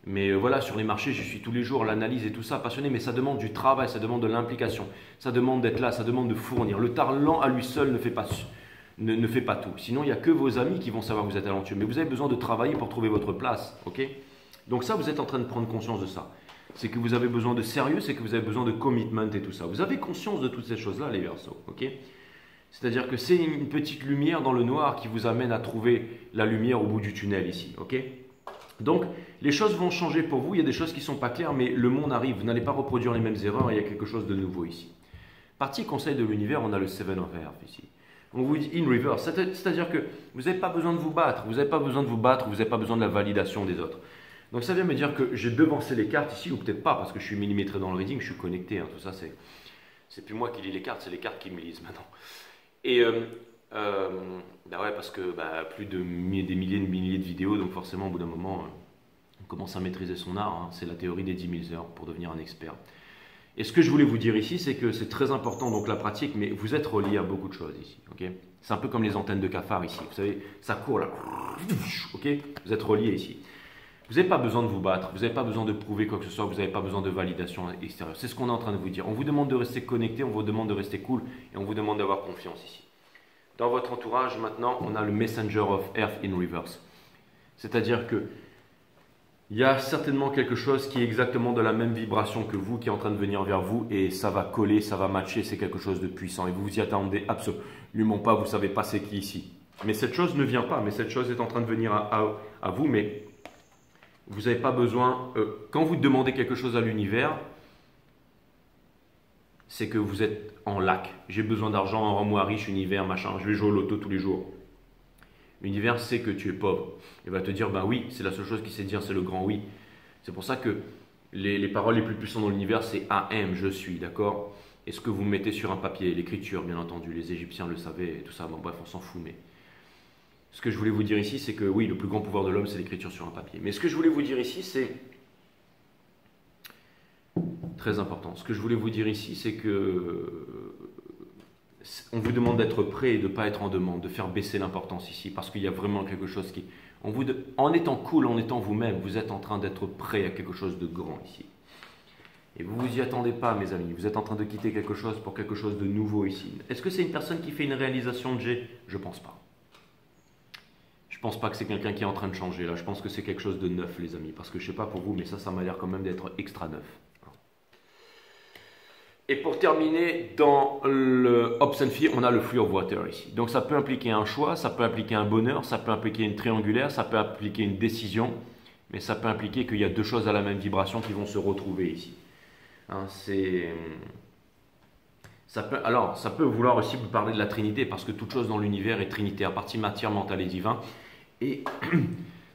Mais voilà, sur les marchés, je suis tous les jours, l'analyse et tout ça, passionné, mais ça demande du travail, ça demande de l'implication, ça demande d'être là, ça demande de fournir. Le talent à lui seul ne fait pas, ne fait pas tout. Sinon, il n'y a que vos amis qui vont savoir que vous êtes talentueux. Mais vous avez besoin de travailler pour trouver votre place. Ok? Donc ça, vous êtes en train de prendre conscience de ça. C'est que vous avez besoin de sérieux, c'est que vous avez besoin de commitment et tout ça. Vous avez conscience de toutes ces choses-là, les Verseaux. Ok? C'est-à-dire que c'est une petite lumière dans le noir qui vous amène à trouver la lumière au bout du tunnel ici. Ok? Donc, les choses vont changer pour vous. Il y a des choses qui ne sont pas claires, mais le monde arrive. Vous n'allez pas reproduire les mêmes erreurs. Il y a quelque chose de nouveau ici. Partie conseil de l'univers, on a le Seven of Earth ici. On vous dit in reverse, c'est-à-dire que vous n'avez pas besoin de vous battre. Vous n'avez pas besoin de vous battre. Vous n'avez pas besoin de la validation des autres. Donc, ça vient me dire que j'ai devancé les cartes ici, ou peut-être pas, parce que je suis millimétré dans le reading, je suis connecté. Hein, tout ça, c'est plus moi qui lis les cartes, c'est les cartes qui me lisent maintenant. Et bah ouais, parce que plus de des milliers de vidéos, donc forcément, au bout d'un moment, on commence à maîtriser son art. Hein. C'est la théorie des 10 000 heures pour devenir un expert. Et ce que je voulais vous dire ici, c'est que c'est très important, donc la pratique, mais vous êtes relié à beaucoup de choses ici. Okay, c'est un peu comme les antennes de cafard ici. Vous savez, ça court là. Okay, vous êtes relié ici. Vous n'avez pas besoin de vous battre, vous n'avez pas besoin de prouver quoi que ce soit, vous n'avez pas besoin de validation extérieure. C'est ce qu'on est en train de vous dire. On vous demande de rester connecté, on vous demande de rester cool et on vous demande d'avoir confiance ici. Dans votre entourage, maintenant, on a le Messenger of Earth in Reverse. C'est-à-dire que il y a certainement quelque chose qui est exactement de la même vibration que vous, qui est en train de venir vers vous et ça va coller, ça va matcher, c'est quelque chose de puissant et vous vous y attendez absolument pas, vous ne savez pas c'est qui ici. Mais cette chose ne vient pas, mais cette chose est en train de venir à vous, mais vous n'avez pas besoin, quand vous demandez quelque chose à l'univers, c'est que vous êtes en lac. J'ai besoin d'argent, rends-moi riche, univers, machin, je vais jouer au loto tous les jours. L'univers sait que tu es pauvre. Il va te dire, bah oui, c'est la seule chose qu'il sait dire, c'est le grand oui. C'est pour ça que les paroles les plus puissantes dans l'univers, c'est I am, je suis, d'accord? Et ce que vous mettez sur un papier, l'écriture, bien entendu, les Égyptiens le savaient, et tout ça, bon bref, on s'en fout, mais... Ce que je voulais vous dire ici, c'est que oui, le plus grand pouvoir de l'homme, c'est l'écriture sur un papier. Mais ce que je voulais vous dire ici, c'est... Très important. Ce que je voulais vous dire ici, c'est que... On vous demande d'être prêt et de ne pas être en demande, de faire baisser l'importance ici, parce qu'il y a vraiment quelque chose qui... En étant cool, en étant vous-même, vous êtes en train d'être prêt à quelque chose de grand ici. Et vous ne vous y attendez pas, mes amis. Vous êtes en train de quitter quelque chose pour quelque chose de nouveau ici. Est-ce que c'est une personne qui fait une réalisation de G? Je ne pense pas. Je ne pense pas que c'est quelqu'un qui est en train de changer là. Je pense que c'est quelque chose de neuf, les amis. Parce que je ne sais pas pour vous, mais ça m'a l'air quand même d'être extra neuf. Et pour terminer, dans le Hopes and Fear, on a le Free of Water ici. Donc ça peut impliquer un choix, ça peut impliquer un bonheur, ça peut impliquer une triangulaire, ça peut impliquer une décision, mais ça peut impliquer qu'il y a deux choses à la même vibration qui vont se retrouver ici. Hein, ça peut vouloir aussi vous parler de la Trinité, parce que toute chose dans l'univers est trinitaire, partie matière, mental et divin. Et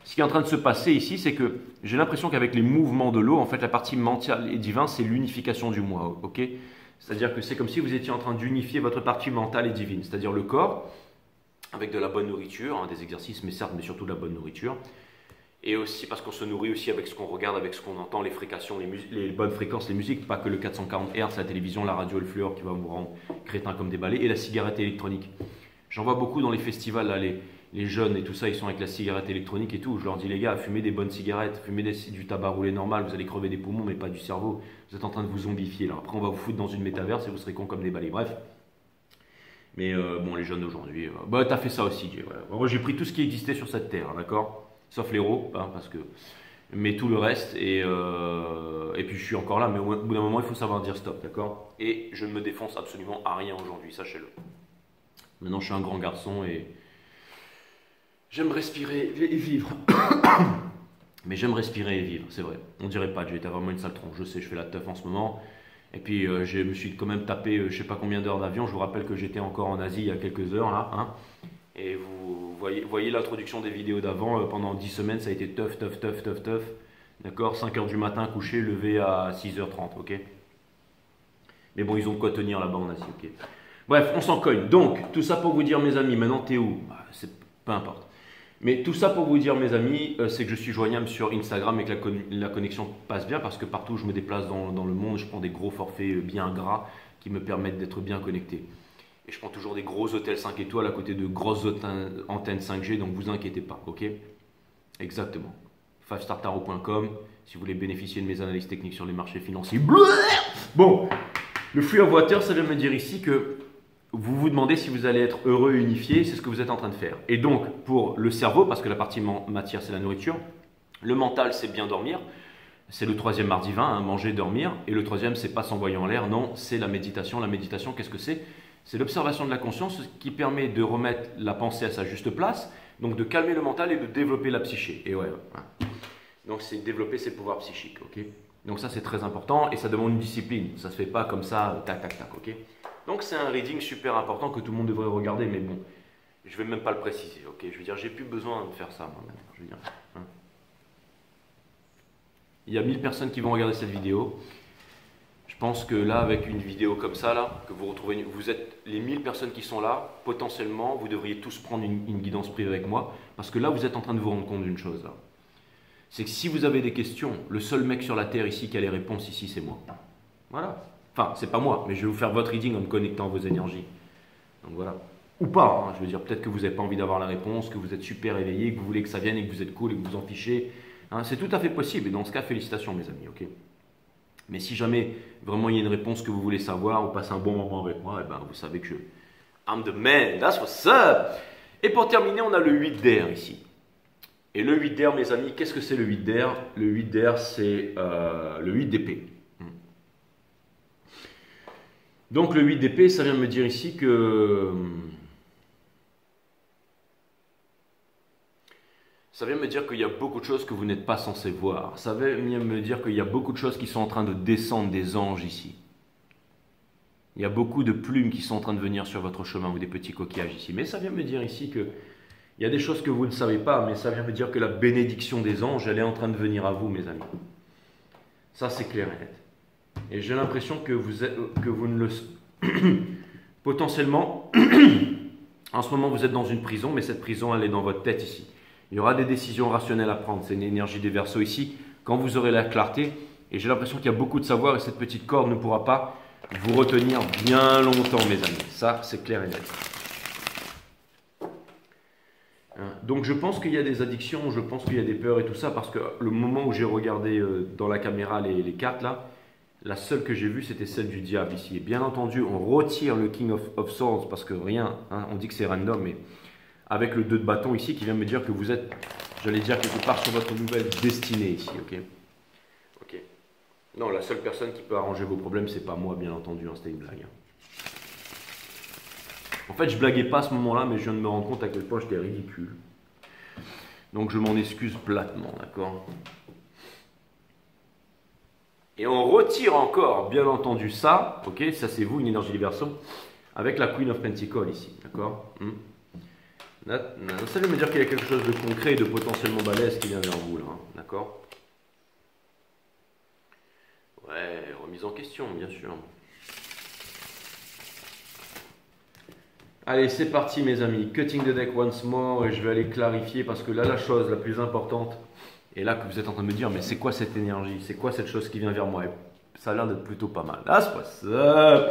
ce qui est en train de se passer ici, c'est que j'ai l'impression qu'avec les mouvements de l'eau, en fait, la partie mentale et divine, c'est l'unification du moi. Ok, c'est-à-dire que c'est comme si vous étiez en train d'unifier votre partie mentale et divine, c'est-à-dire le corps, avec de la bonne nourriture, hein, des exercices, mais certes, mais surtout de la bonne nourriture. Et aussi parce qu'on se nourrit aussi avec ce qu'on regarde, avec ce qu'on entend, les fréquences, les bonnes fréquences, les musiques, pas que le 440 Hz, la télévision, la radio, le fluor qui va vous rendre crétin comme des balais, et la cigarette électronique. J'en vois beaucoup dans les festivals, là, les jeunes et tout ça, ils sont avec la cigarette électronique et tout. Je leur dis, les gars, fumez des bonnes cigarettes, fumez du tabac roulé normal, vous allez crever des poumons, mais pas du cerveau. Vous êtes en train de vous zombifier là. Après, on va vous foutre dans une métaverse et vous serez cons comme des balais. Bref. Mais bon, les jeunes d'aujourd'hui, bah, t'as fait ça aussi. Moi, j'ai pris tout ce qui existait sur cette terre, d'accord? Sauf l'héros, hein, parce que. Mais tout le reste, et puis je suis encore là, mais au bout d'un moment, il faut savoir dire stop, d'accord? Et je ne me défonce absolument à rien aujourd'hui, sachez-le. Maintenant, je suis un grand garçon et. J'aime respirer et vivre. Mais j'aime respirer et vivre, c'est vrai. On dirait pas, j'ai été vraiment une sale tronche. Je sais, je fais la teuf en ce moment. Et puis, je me suis quand même tapé je sais pas combien d'heures d'avion. Je vous rappelle que j'étais encore en Asie il y a quelques heures, là. Hein. Et vous voyez l'introduction des vidéos d'avant. Pendant 10 semaines, ça a été teuf. D'accord, 5 h du matin, couché, levé à 6 h 30, ok. Mais bon, ils ont de quoi tenir là-bas en Asie, ok. Bref, on s'en cogne. Donc, tout ça pour vous dire, mes amis, maintenant, t'es où? Peu importe. Mais tout ça pour vous dire, mes amis, c'est que je suis joignable sur Instagram et que la connexion passe bien parce que partout où je me déplace dans le monde, je prends des gros forfaits bien gras qui me permettent d'être bien connecté. Et je prends toujours des gros hôtels 5 étoiles à côté de grosses antennes 5G, donc vous inquiétez pas, ok? Exactement. 5startaro.com si vous voulez bénéficier de mes analyses techniques sur les marchés financiers. Bon, le free of water, ça vient me dire ici que vous vous demandez si vous allez être heureux et unifié, c'est ce que vous êtes en train de faire. Et donc, pour le cerveau, parce que la partie matière, c'est la nourriture, le mental, c'est bien dormir. C'est le troisième mardi 20, hein, manger, dormir. Et le troisième, c'est pas s'envoyer en l'air. Non, c'est la méditation. La méditation, qu'est-ce que c'est? C'est l'observation de la conscience, ce qui permet de remettre la pensée à sa juste place, donc de calmer le mental et de développer la psyché. Et ouais. Donc, c'est développer ses pouvoirs psychiques, ok? Donc ça, c'est très important et ça demande une discipline. Ça se fait pas comme ça, tac, tac, tac, ok? Donc c'est un reading super important que tout le monde devrait regarder, mais bon, je vais même pas le préciser, ok? Je veux dire, j'ai plus besoin de faire ça, moi, maintenant. Je veux dire, hein. Il y a 1000 personnes qui vont regarder cette vidéo. Je pense que là, avec une vidéo comme ça, là, que vous retrouvez, vous êtes les 1000 personnes qui sont là, potentiellement, vous devriez tous prendre une guidance privée avec moi, parce que là, vous êtes en train de vous rendre compte d'une chose, là. C'est que si vous avez des questions, le seul mec sur la Terre ici qui a les réponses ici, c'est moi. Voilà. Enfin, c'est pas moi, mais je vais vous faire votre reading en me connectant à vos énergies. Donc voilà. Ou pas, hein. Je veux dire, peut-être que vous n'avez pas envie d'avoir la réponse, que vous êtes super éveillé, que vous voulez que ça vienne et que vous êtes cool et que vous en fichez. Hein, c'est tout à fait possible. Et dans ce cas, félicitations mes amis, ok? Mais si jamais vraiment il y a une réponse que vous voulez savoir ou passer un bon moment avec moi, eh ben, vous savez que I'm the man, that's what's up. Et pour terminer, on a le 8 d'air ici. Et le 8 d'air, mes amis, qu'est-ce que c'est le 8 d'air? Le 8 d'air, c'est le 8 d'épée. Donc le 8 d'épée, ça vient de me dire ici que... Ça vient me dire qu'il y a beaucoup de choses que vous n'êtes pas censé voir. Ça vient me dire qu'il y a beaucoup de choses qui sont en train de descendre des anges ici. Il y a beaucoup de plumes qui sont en train de venir sur votre chemin ou des petits coquillages ici. Mais ça vient me dire ici que il y a des choses que vous ne savez pas, mais ça vient me dire que la bénédiction des anges, elle est en train de venir à vous, mes amis. Ça, c'est clair et net. Et j'ai l'impression que vous ne le... Potentiellement, en ce moment, vous êtes dans une prison, mais cette prison, elle est dans votre tête ici. Il y aura des décisions rationnelles à prendre. C'est une énergie des Verseaux ici. Quand vous aurez la clarté, et j'ai l'impression qu'il y a beaucoup de savoir, et cette petite corde ne pourra pas vous retenir bien longtemps, mes amis. Ça, c'est clair et net. Donc je pense qu'il y a des addictions, je pense qu'il y a des peurs et tout ça, parce que le moment où j'ai regardé dans la caméra les cartes là, la seule que j'ai vue c'était celle du diable ici. Et bien entendu, on retire le King of Swords parce que rien, hein, on dit que c'est random, mais avec le 2 de bâton ici qui vient me dire que vous êtes, j'allais dire quelque part sur votre nouvelle destinée ici, ok? Ok. Non, la seule personne qui peut arranger vos problèmes, c'est pas moi, bien entendu, hein, c'était une blague. Hein. En fait, je blaguais pas à ce moment-là, mais je viens de me rendre compte à quel point j'étais ridicule. Donc je m'en excuse platement, d'accord? Et on retire encore, bien entendu, ça, ok? Ça c'est vous, une énergie des Verseaux, avec la Queen of Pentacles ici, d'accord? Ça veut me dire qu'il y a quelque chose de concret et de potentiellement balèze qui vient vers vous, là, hein, d'accord? Ouais, remise en question, bien sûr. Allez, c'est parti mes amis, cutting the deck once more, et je vais aller clarifier parce que là, la chose la plus importante, et là que vous êtes en train de me dire, mais c'est quoi cette énergie? C'est quoi cette chose qui vient vers moi? Et ça a l'air d'être plutôt pas mal. Ah, c'est pas ça.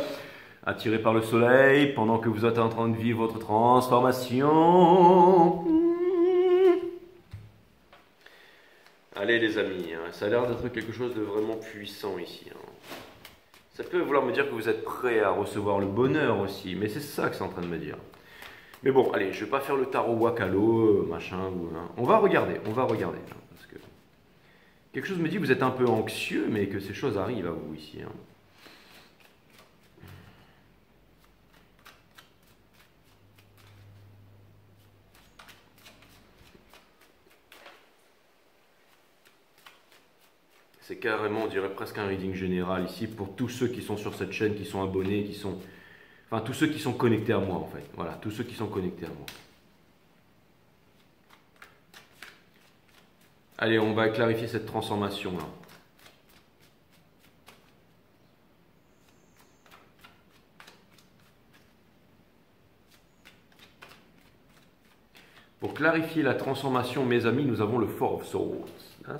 Attiré par le soleil, pendant que vous êtes en train de vivre votre transformation. Allez les amis, hein, ça a l'air d'être quelque chose de vraiment puissant ici. Hein. Ça peut vouloir me dire que vous êtes prêt à recevoir le bonheur aussi, mais c'est ça que c'est en train de me dire. Mais bon, allez, je ne vais pas faire le tarot Wakalo, machin, hein. On va regarder, hein, parce que quelque chose me dit que vous êtes un peu anxieux, mais que ces choses arrivent à vous ici. Hein. C'est carrément, on dirait presque un reading général ici pour tous ceux qui sont sur cette chaîne, qui sont abonnés, qui sont... Enfin, tous ceux qui sont connectés à moi, en fait. Voilà, tous ceux qui sont connectés à moi. Allez, on va clarifier cette transformation-là. Pour clarifier la transformation, mes amis, nous avons le Four of Swords. Ah,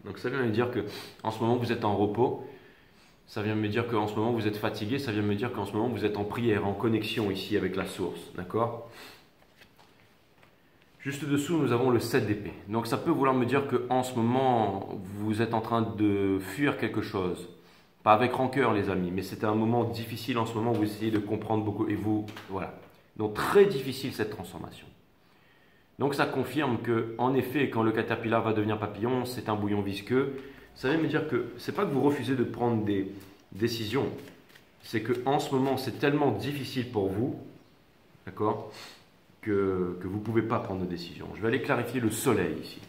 donc ça vient me dire que en ce moment vous êtes en repos, ça vient me dire qu'en ce moment vous êtes fatigué, ça vient me dire qu'en ce moment vous êtes en prière, en connexion ici avec la source, d'accord? Juste dessous, nous avons le 7 d'épée. Donc ça peut vouloir me dire qu'en ce moment, vous êtes en train de fuir quelque chose. Pas avec rancœur, les amis, mais c'était un moment difficile en ce moment où vous essayez de comprendre beaucoup. Et vous, voilà. Donc très difficile cette transformation. Donc ça confirme que, en effet, quand le caterpillar va devenir papillon, c'est un bouillon visqueux. Ça veut me dire que c'est pas que vous refusez de prendre des décisions, c'est que en ce moment, c'est tellement difficile pour vous, d'accord, que vous ne pouvez pas prendre de décision. Je vais aller clarifier le soleil ici.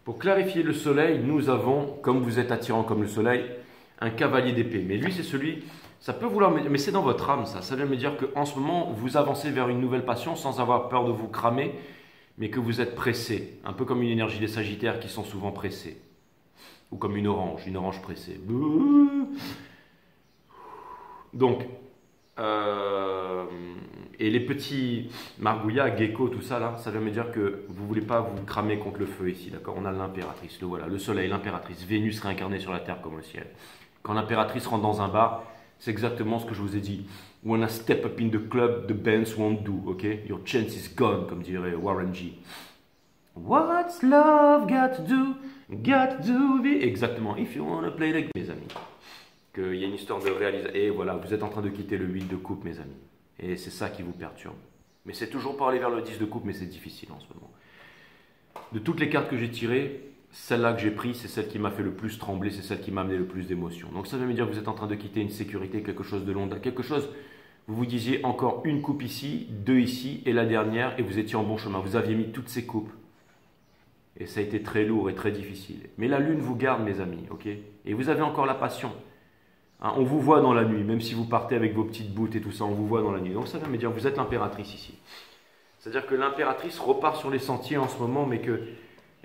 Pour clarifier le soleil, nous avons, comme vous êtes attirant comme le soleil, un cavalier d'épée. Mais lui, c'est celui, ça peut vouloir, mais c'est dans votre âme ça. Ça vient me dire qu'en ce moment, vous avancez vers une nouvelle passion sans avoir peur de vous cramer, mais que vous êtes pressé. Un peu comme une énergie des Sagittaires qui sont souvent pressés. Ou comme une orange pressée. Donc, et les petits margouillas, geckos, tout ça là, ça veut me dire que vous ne voulez pas vous cramer contre le feu ici, d'accord? On a l'impératrice, le voilà, le soleil, l'impératrice, Vénus réincarnée sur la terre comme au ciel. Quand l'impératrice rentre dans un bar, c'est exactement ce que je vous ai dit. When I step up in the club, the bands won't do, ok? Your chance is gone, comme dirait Warren G. What's love got to do? Got to be... Exactement, if you wanna play like... Mes amis, qu'il y a une histoire de réalisation. Et voilà, vous êtes en train de quitter le 8 de coupe, mes amis. Et c'est ça qui vous perturbe. Mais c'est toujours pour aller vers le 10 de coupe, mais c'est difficile en ce moment. De toutes les cartes que j'ai tirées, celle-là que j'ai prise, c'est celle qui m'a fait le plus trembler, c'est celle qui m'a amené le plus d'émotions. Donc ça veut me dire que vous êtes en train de quitter une sécurité, quelque chose de long, quelque chose, vous vous disiez encore une coupe ici, deux ici, et la dernière, et vous étiez en bon chemin. Vous aviez mis toutes ces coupes. Et ça a été très lourd et très difficile. Mais la lune vous garde, mes amis, ok? Et vous avez encore la passion. Hein, on vous voit dans la nuit, même si vous partez avec vos petites boutes et tout ça, on vous voit dans la nuit. Donc ça veut me dire que vous êtes l'impératrice ici. C'est-à-dire que l'impératrice repart sur les sentiers en ce moment, mais qu'elle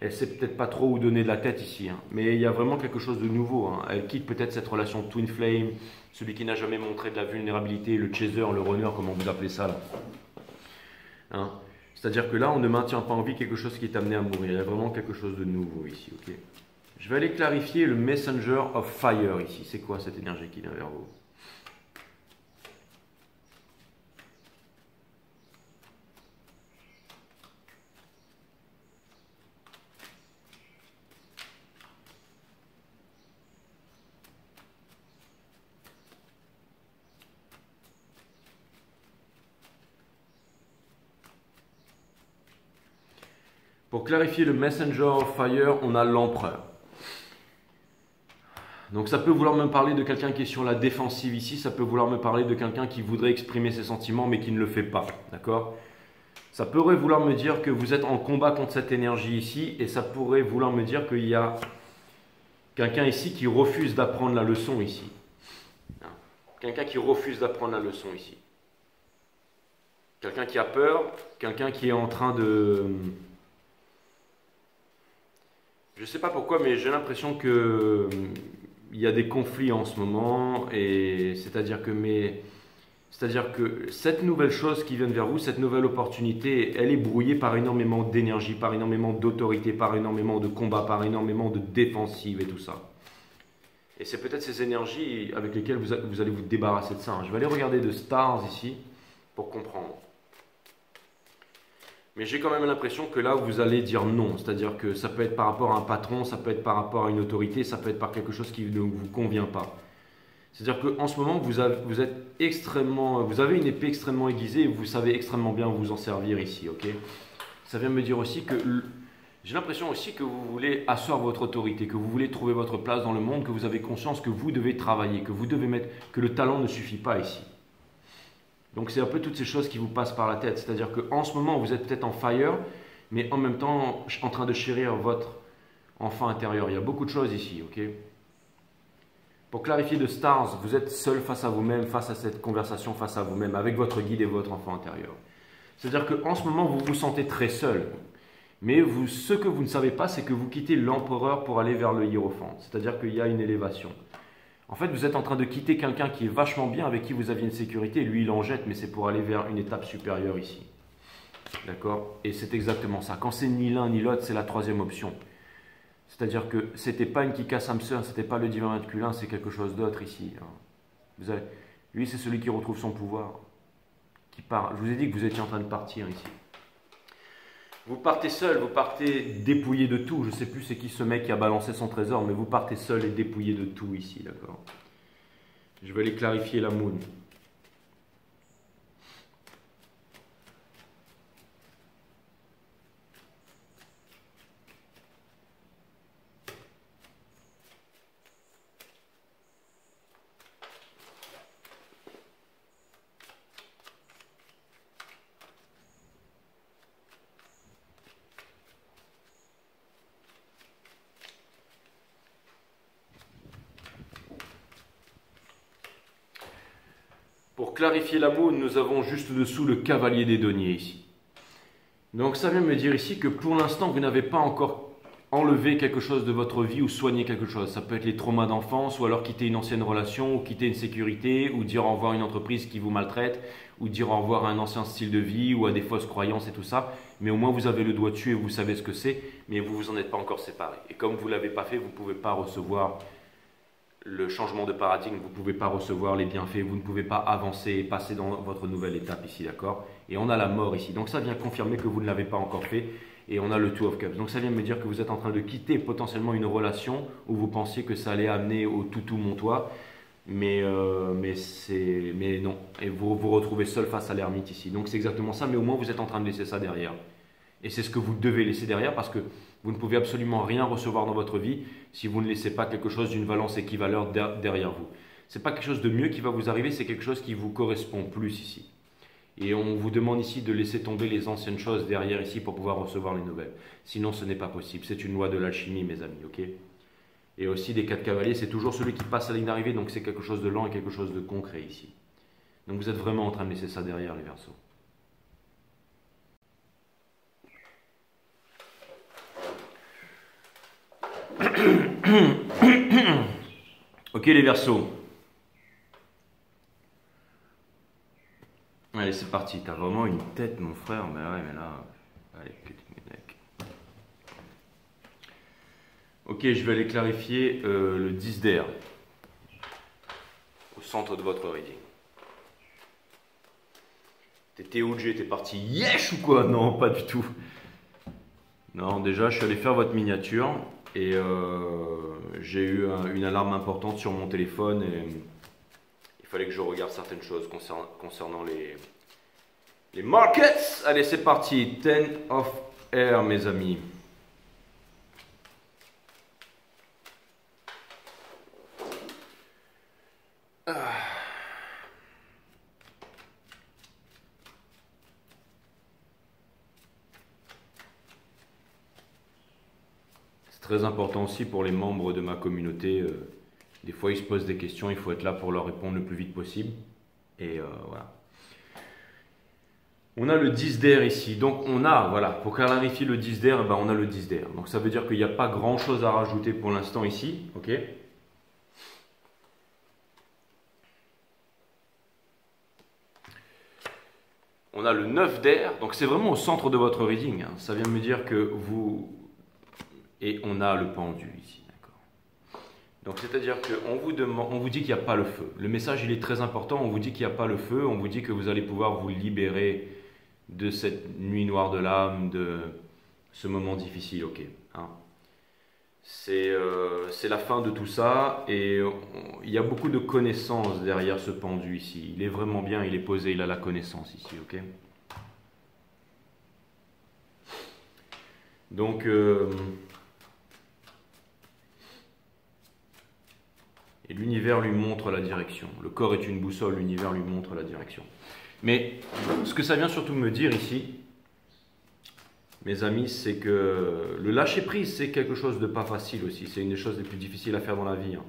ne sait peut-être pas trop où donner de la tête ici. Hein. Mais il y a vraiment quelque chose de nouveau. Hein. Elle quitte peut-être cette relation Twin Flame, celui qui n'a jamais montré de la vulnérabilité, le chaser, le runner, comment vous appelez ça là. Hein. C'est-à-dire que là, on ne maintient pas en vie quelque chose qui est amené à mourir. Il y a vraiment quelque chose de nouveau ici. Okay. Je vais aller clarifier le Messenger of Fire ici. C'est quoi cette énergie qui vient vers vous? Pour clarifier le Messenger of Fire, on a l'Empereur. Donc ça peut vouloir me parler de quelqu'un qui est sur la défensive ici, ça peut vouloir me parler de quelqu'un qui voudrait exprimer ses sentiments mais qui ne le fait pas, d'accord? Ça pourrait vouloir me dire que vous êtes en combat contre cette énergie ici et ça pourrait vouloir me dire qu'il y a quelqu'un ici qui refuse d'apprendre la leçon ici. Quelqu'un qui refuse d'apprendre la leçon ici. Quelqu'un qui a peur, quelqu'un qui est en train de... Je ne sais pas pourquoi, mais j'ai l'impression que il y a des conflits en ce moment, et c'est-à-dire que cette nouvelle chose qui vient vers vous, cette nouvelle opportunité, elle est brouillée par énormément d'énergie, par énormément d'autorité, par énormément de combat, par énormément de défensive et tout ça. Et c'est peut-être ces énergies avec lesquelles vous allez vous débarrasser de ça. Je vais aller regarder de Stars ici pour comprendre. Mais j'ai quand même l'impression que là, vous allez dire non. C'est-à-dire que ça peut être par rapport à un patron, ça peut être par rapport à une autorité, ça peut être par quelque chose qui ne vous convient pas. C'est-à-dire qu'en ce moment, vous avez une épée extrêmement aiguisée et vous savez extrêmement bien vous en servir ici. Okay, ça vient me dire aussi que j'ai l'impression aussi que vous voulez asseoir votre autorité, que vous voulez trouver votre place dans le monde, que vous avez conscience que vous devez travailler, que le talent ne suffit pas ici. Donc c'est un peu toutes ces choses qui vous passent par la tête. C'est-à-dire qu'en ce moment, vous êtes peut-être en fire, mais en même temps en train de chérir votre enfant intérieur. Il y a beaucoup de choses ici, ok? Pour clarifier de Stars, vous êtes seul face à vous-même, face à cette conversation, face à vous-même, avec votre guide et votre enfant intérieur. C'est-à-dire qu'en ce moment, vous vous sentez très seul. Mais ce que vous ne savez pas, c'est que vous quittez l'empereur pour aller vers le hiérophante. C'est-à-dire qu'il y a une élévation. En fait, vous êtes en train de quitter quelqu'un qui est vachement bien, avec qui vous aviez une sécurité, et lui, il en jette, mais c'est pour aller vers une étape supérieure ici. D'accord? Et c'est exactement ça. Quand c'est ni l'un ni l'autre, c'est la troisième option. C'est-à-dire que c'était pas une Kika Samson, c'était pas le divin masculin, c'est quelque chose d'autre ici. Lui, c'est celui qui retrouve son pouvoir, qui part. Je vous ai dit que vous étiez en train de partir ici. Vous partez seul, vous partez dépouillé de tout. Je ne sais plus c'est qui ce mec qui a balancé son trésor, mais vous partez seul et dépouillé de tout ici, d'accord? Je vais aller clarifier la moon. Pour clarifier la moon, nous avons juste dessous le cavalier des deniers ici. Donc ça vient me dire ici que pour l'instant, vous n'avez pas encore enlevé quelque chose de votre vie ou soigné quelque chose. Ça peut être les traumas d'enfance, ou alors quitter une ancienne relation, ou quitter une sécurité, ou dire au revoir à une entreprise qui vous maltraite, ou dire au revoir à un ancien style de vie, ou à des fausses croyances et tout ça. Mais au moins vous avez le doigt dessus et vous savez ce que c'est, mais vous vous en êtes pas encore séparé. Et comme vous ne l'avez pas fait, vous ne pouvez pas recevoir le changement de paradigme, vous ne pouvez pas recevoir les bienfaits, vous ne pouvez pas avancer et passer dans votre nouvelle étape ici, d'accord? Et on a la mort ici. Donc ça vient confirmer que vous ne l'avez pas encore fait. Et on a le Two of Cups. Donc ça vient me dire que vous êtes en train de quitter potentiellement une relation où vous pensiez que ça allait amener au toutou mon toit. Mais non. Et vous vous retrouvez seul face à l'ermite ici. Donc c'est exactement ça, mais au moins vous êtes en train de laisser ça derrière. Et c'est ce que vous devez laisser derrière parce que vous ne pouvez absolument rien recevoir dans votre vie si vous ne laissez pas quelque chose d'une valence équivalente derrière vous. Ce n'est pas quelque chose de mieux qui va vous arriver, c'est quelque chose qui vous correspond plus ici. Et on vous demande ici de laisser tomber les anciennes choses derrière ici pour pouvoir recevoir les nouvelles. Sinon, ce n'est pas possible. C'est une loi de l'alchimie, mes amis, ok? Et aussi, des 4 cavaliers, c'est toujours celui qui passe à la ligne d'arrivée, donc c'est quelque chose de lent et quelque chose de concret ici. Donc vous êtes vraiment en train de laisser ça derrière, les Verseaux. Ok, les Verseaux. Allez, c'est parti. T'as vraiment une tête, mon frère. Mais ouais, mais là... Allez, ok, je vais aller clarifier le 10 d'air au centre de votre reading. T'étais où, t'es parti yesh ou quoi? Non, pas du tout. Non, déjà, je suis allé faire votre miniature et j'ai eu une alarme importante sur mon téléphone et il fallait que je regarde certaines choses concernant les markets. Allez, c'est parti. 10 of air, mes amis. Très important aussi pour les membres de ma communauté. Des fois, ils se posent des questions, il faut être là pour leur répondre le plus vite possible. Et voilà. On a le 10 d'air ici. Donc, on a, voilà, pour clarifier le 10 d'air, ben, on a le 10 d'air. Donc, ça veut dire qu'il n'y a pas grand-chose à rajouter pour l'instant ici. Ok. On a le 9 d'air. Donc, c'est vraiment au centre de votre reading. Hein. Ça vient me dire que vous... Et on a le pendu ici, d'accord. Donc c'est-à-dire qu'on vous dit qu'il n'y a pas le feu. Le message, il est très important. On vous dit qu'il n'y a pas le feu. On vous dit que vous allez pouvoir vous libérer de cette nuit noire de l'âme, de ce moment difficile, ok. Hein. C'est la fin de tout ça et il y a beaucoup de connaissances derrière ce pendu ici. Il est vraiment bien, il est posé, il a la connaissance ici, ok. Donc... et l'univers lui montre la direction. Le corps est une boussole, l'univers lui montre la direction. Mais ce que ça vient surtout me dire ici, mes amis, c'est que le lâcher-prise, c'est quelque chose de pas facile aussi. C'est une des choses les plus difficiles à faire dans la vie. Hein.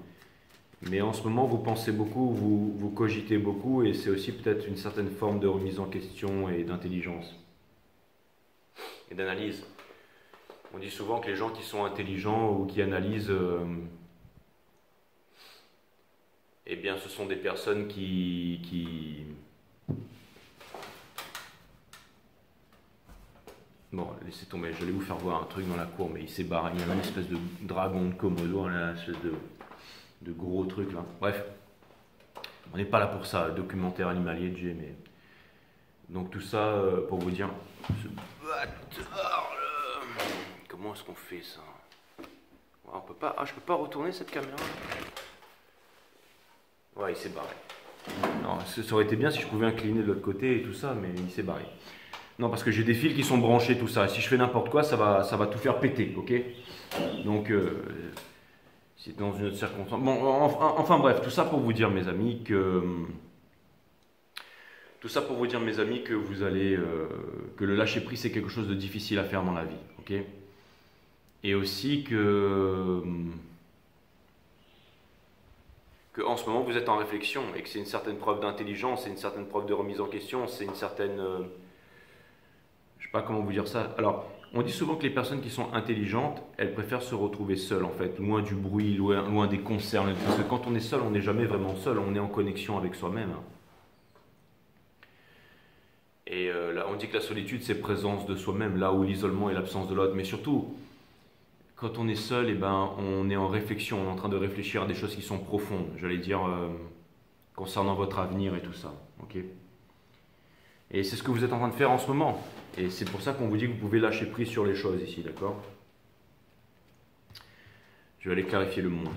Mais en ce moment, vous pensez beaucoup, vous cogitez beaucoup, et c'est aussi peut-être une certaine forme de remise en question et d'intelligence. Et d'analyse. On dit souvent que les gens qui sont intelligents ou qui analysent... eh bien, ce sont des personnes Bon, laissez tomber, j'allais vous faire voir un truc dans la cour, mais il s'est barré. Il y a une espèce de dragon de Komodo, là, une espèce de gros truc là. Bref, on n'est pas là pour ça, documentaire animalier de G, mais. Donc tout ça pour vous dire. Ce bâtard là. Comment est-ce qu'on fait ça? On peut pas. Ah, je peux pas retourner cette caméra? Ouais, il s'est barré. Non, ça aurait été bien si je pouvais incliner de l'autre côté et tout ça, mais il s'est barré. Non, parce que j'ai des fils qui sont branchés, tout ça. Si je fais n'importe quoi, ça va tout faire péter, ok? Donc, c'est dans une autre circonstance. Bon, enfin bref, tout ça pour vous dire, mes amis, que... Tout ça pour vous dire, mes amis, que vous allez... que le lâcher-prise, c'est quelque chose de difficile à faire dans la vie, ok? Et aussi que en ce moment, vous êtes en réflexion et que c'est une certaine preuve d'intelligence, c'est une certaine preuve de remise en question, c'est une certaine... je sais pas comment vous dire ça. Alors, on dit souvent que les personnes qui sont intelligentes, elles préfèrent se retrouver seules, en fait, loin du bruit, loin des concerts. Parce que quand on est seul, on n'est jamais vraiment seul, on est en connexion avec soi-même. Et là, on dit que la solitude, c'est présence de soi-même, là où l'isolement est l'absence de l'autre. Mais surtout, quand on est seul, eh ben, on est en réflexion, on est en train de réfléchir à des choses qui sont profondes, j'allais dire, concernant votre avenir et tout ça. Ok? Et c'est ce que vous êtes en train de faire en ce moment. Et c'est pour ça qu'on vous dit que vous pouvez lâcher prise sur les choses ici, d'accord? Je vais aller clarifier le monde.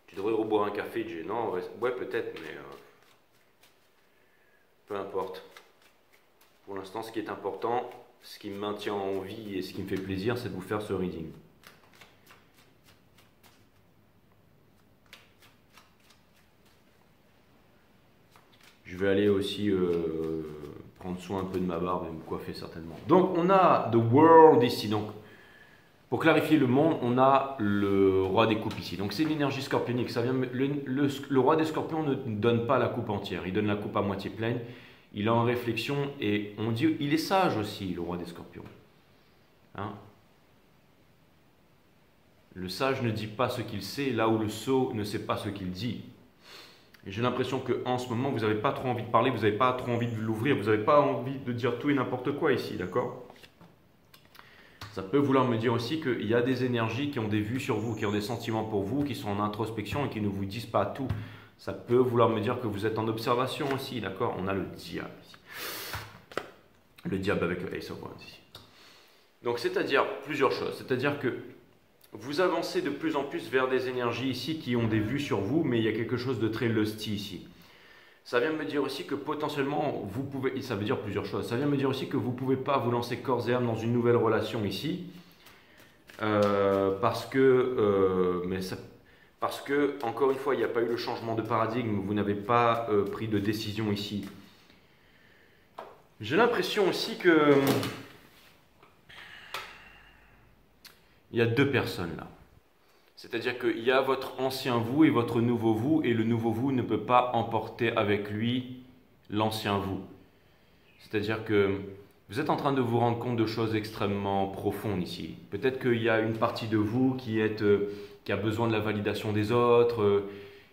Tu devrais reboire un café, Jay. Non, ouais, peut-être, mais peu importe. Pour l'instant, ce qui est important, ce qui me maintient en vie et ce qui me fait plaisir, c'est de vous faire ce reading. Je vais aller aussi prendre soin un peu de ma barbe et me coiffer certainement. Donc, on a The World ici. Donc, pour clarifier le monde, on a le roi des coupes ici. Donc, c'est une énergie scorpionique. Ça vient, le roi des scorpions ne donne pas la coupe entière. Il donne la coupe à moitié pleine. Il est en réflexion et on dit, il est sage aussi, le roi des scorpions. Hein? Le sage ne dit pas ce qu'il sait, là où le sot ne sait pas ce qu'il dit. Et j'ai l'impression qu'en ce moment, vous n'avez pas trop envie de parler, vous n'avez pas trop envie de l'ouvrir, vous n'avez pas envie de dire tout et n'importe quoi ici, d'accord? Ça peut vouloir me dire aussi qu'il y a des énergies qui ont des vues sur vous, qui ont des sentiments pour vous, qui sont en introspection et qui ne vous disent pas tout. Ça peut vouloir me dire que vous êtes en observation aussi, d'accord? On a le diable ici. Le diable avec le Ace of Wands ici. Donc, c'est-à-dire plusieurs choses. C'est-à-dire que vous avancez de plus en plus vers des énergies ici qui ont des vues sur vous, mais il y a quelque chose de très lusty ici. Ça vient me dire aussi que potentiellement, vous pouvez, ça veut dire plusieurs choses, ça vient me dire aussi que vous ne pouvez pas vous lancer corps et âme dans une nouvelle relation ici, parce que, encore une fois, il n'y a pas eu le changement de paradigme, vous n'avez pas pris de décision ici. J'ai l'impression aussi que il y a deux personnes là. C'est-à-dire qu'il y a votre ancien vous et votre nouveau vous, et le nouveau vous ne peut pas emporter avec lui l'ancien vous. C'est-à-dire que vous êtes en train de vous rendre compte de choses extrêmement profondes ici. Peut-être qu'il y a une partie de vous qui a besoin de la validation des autres,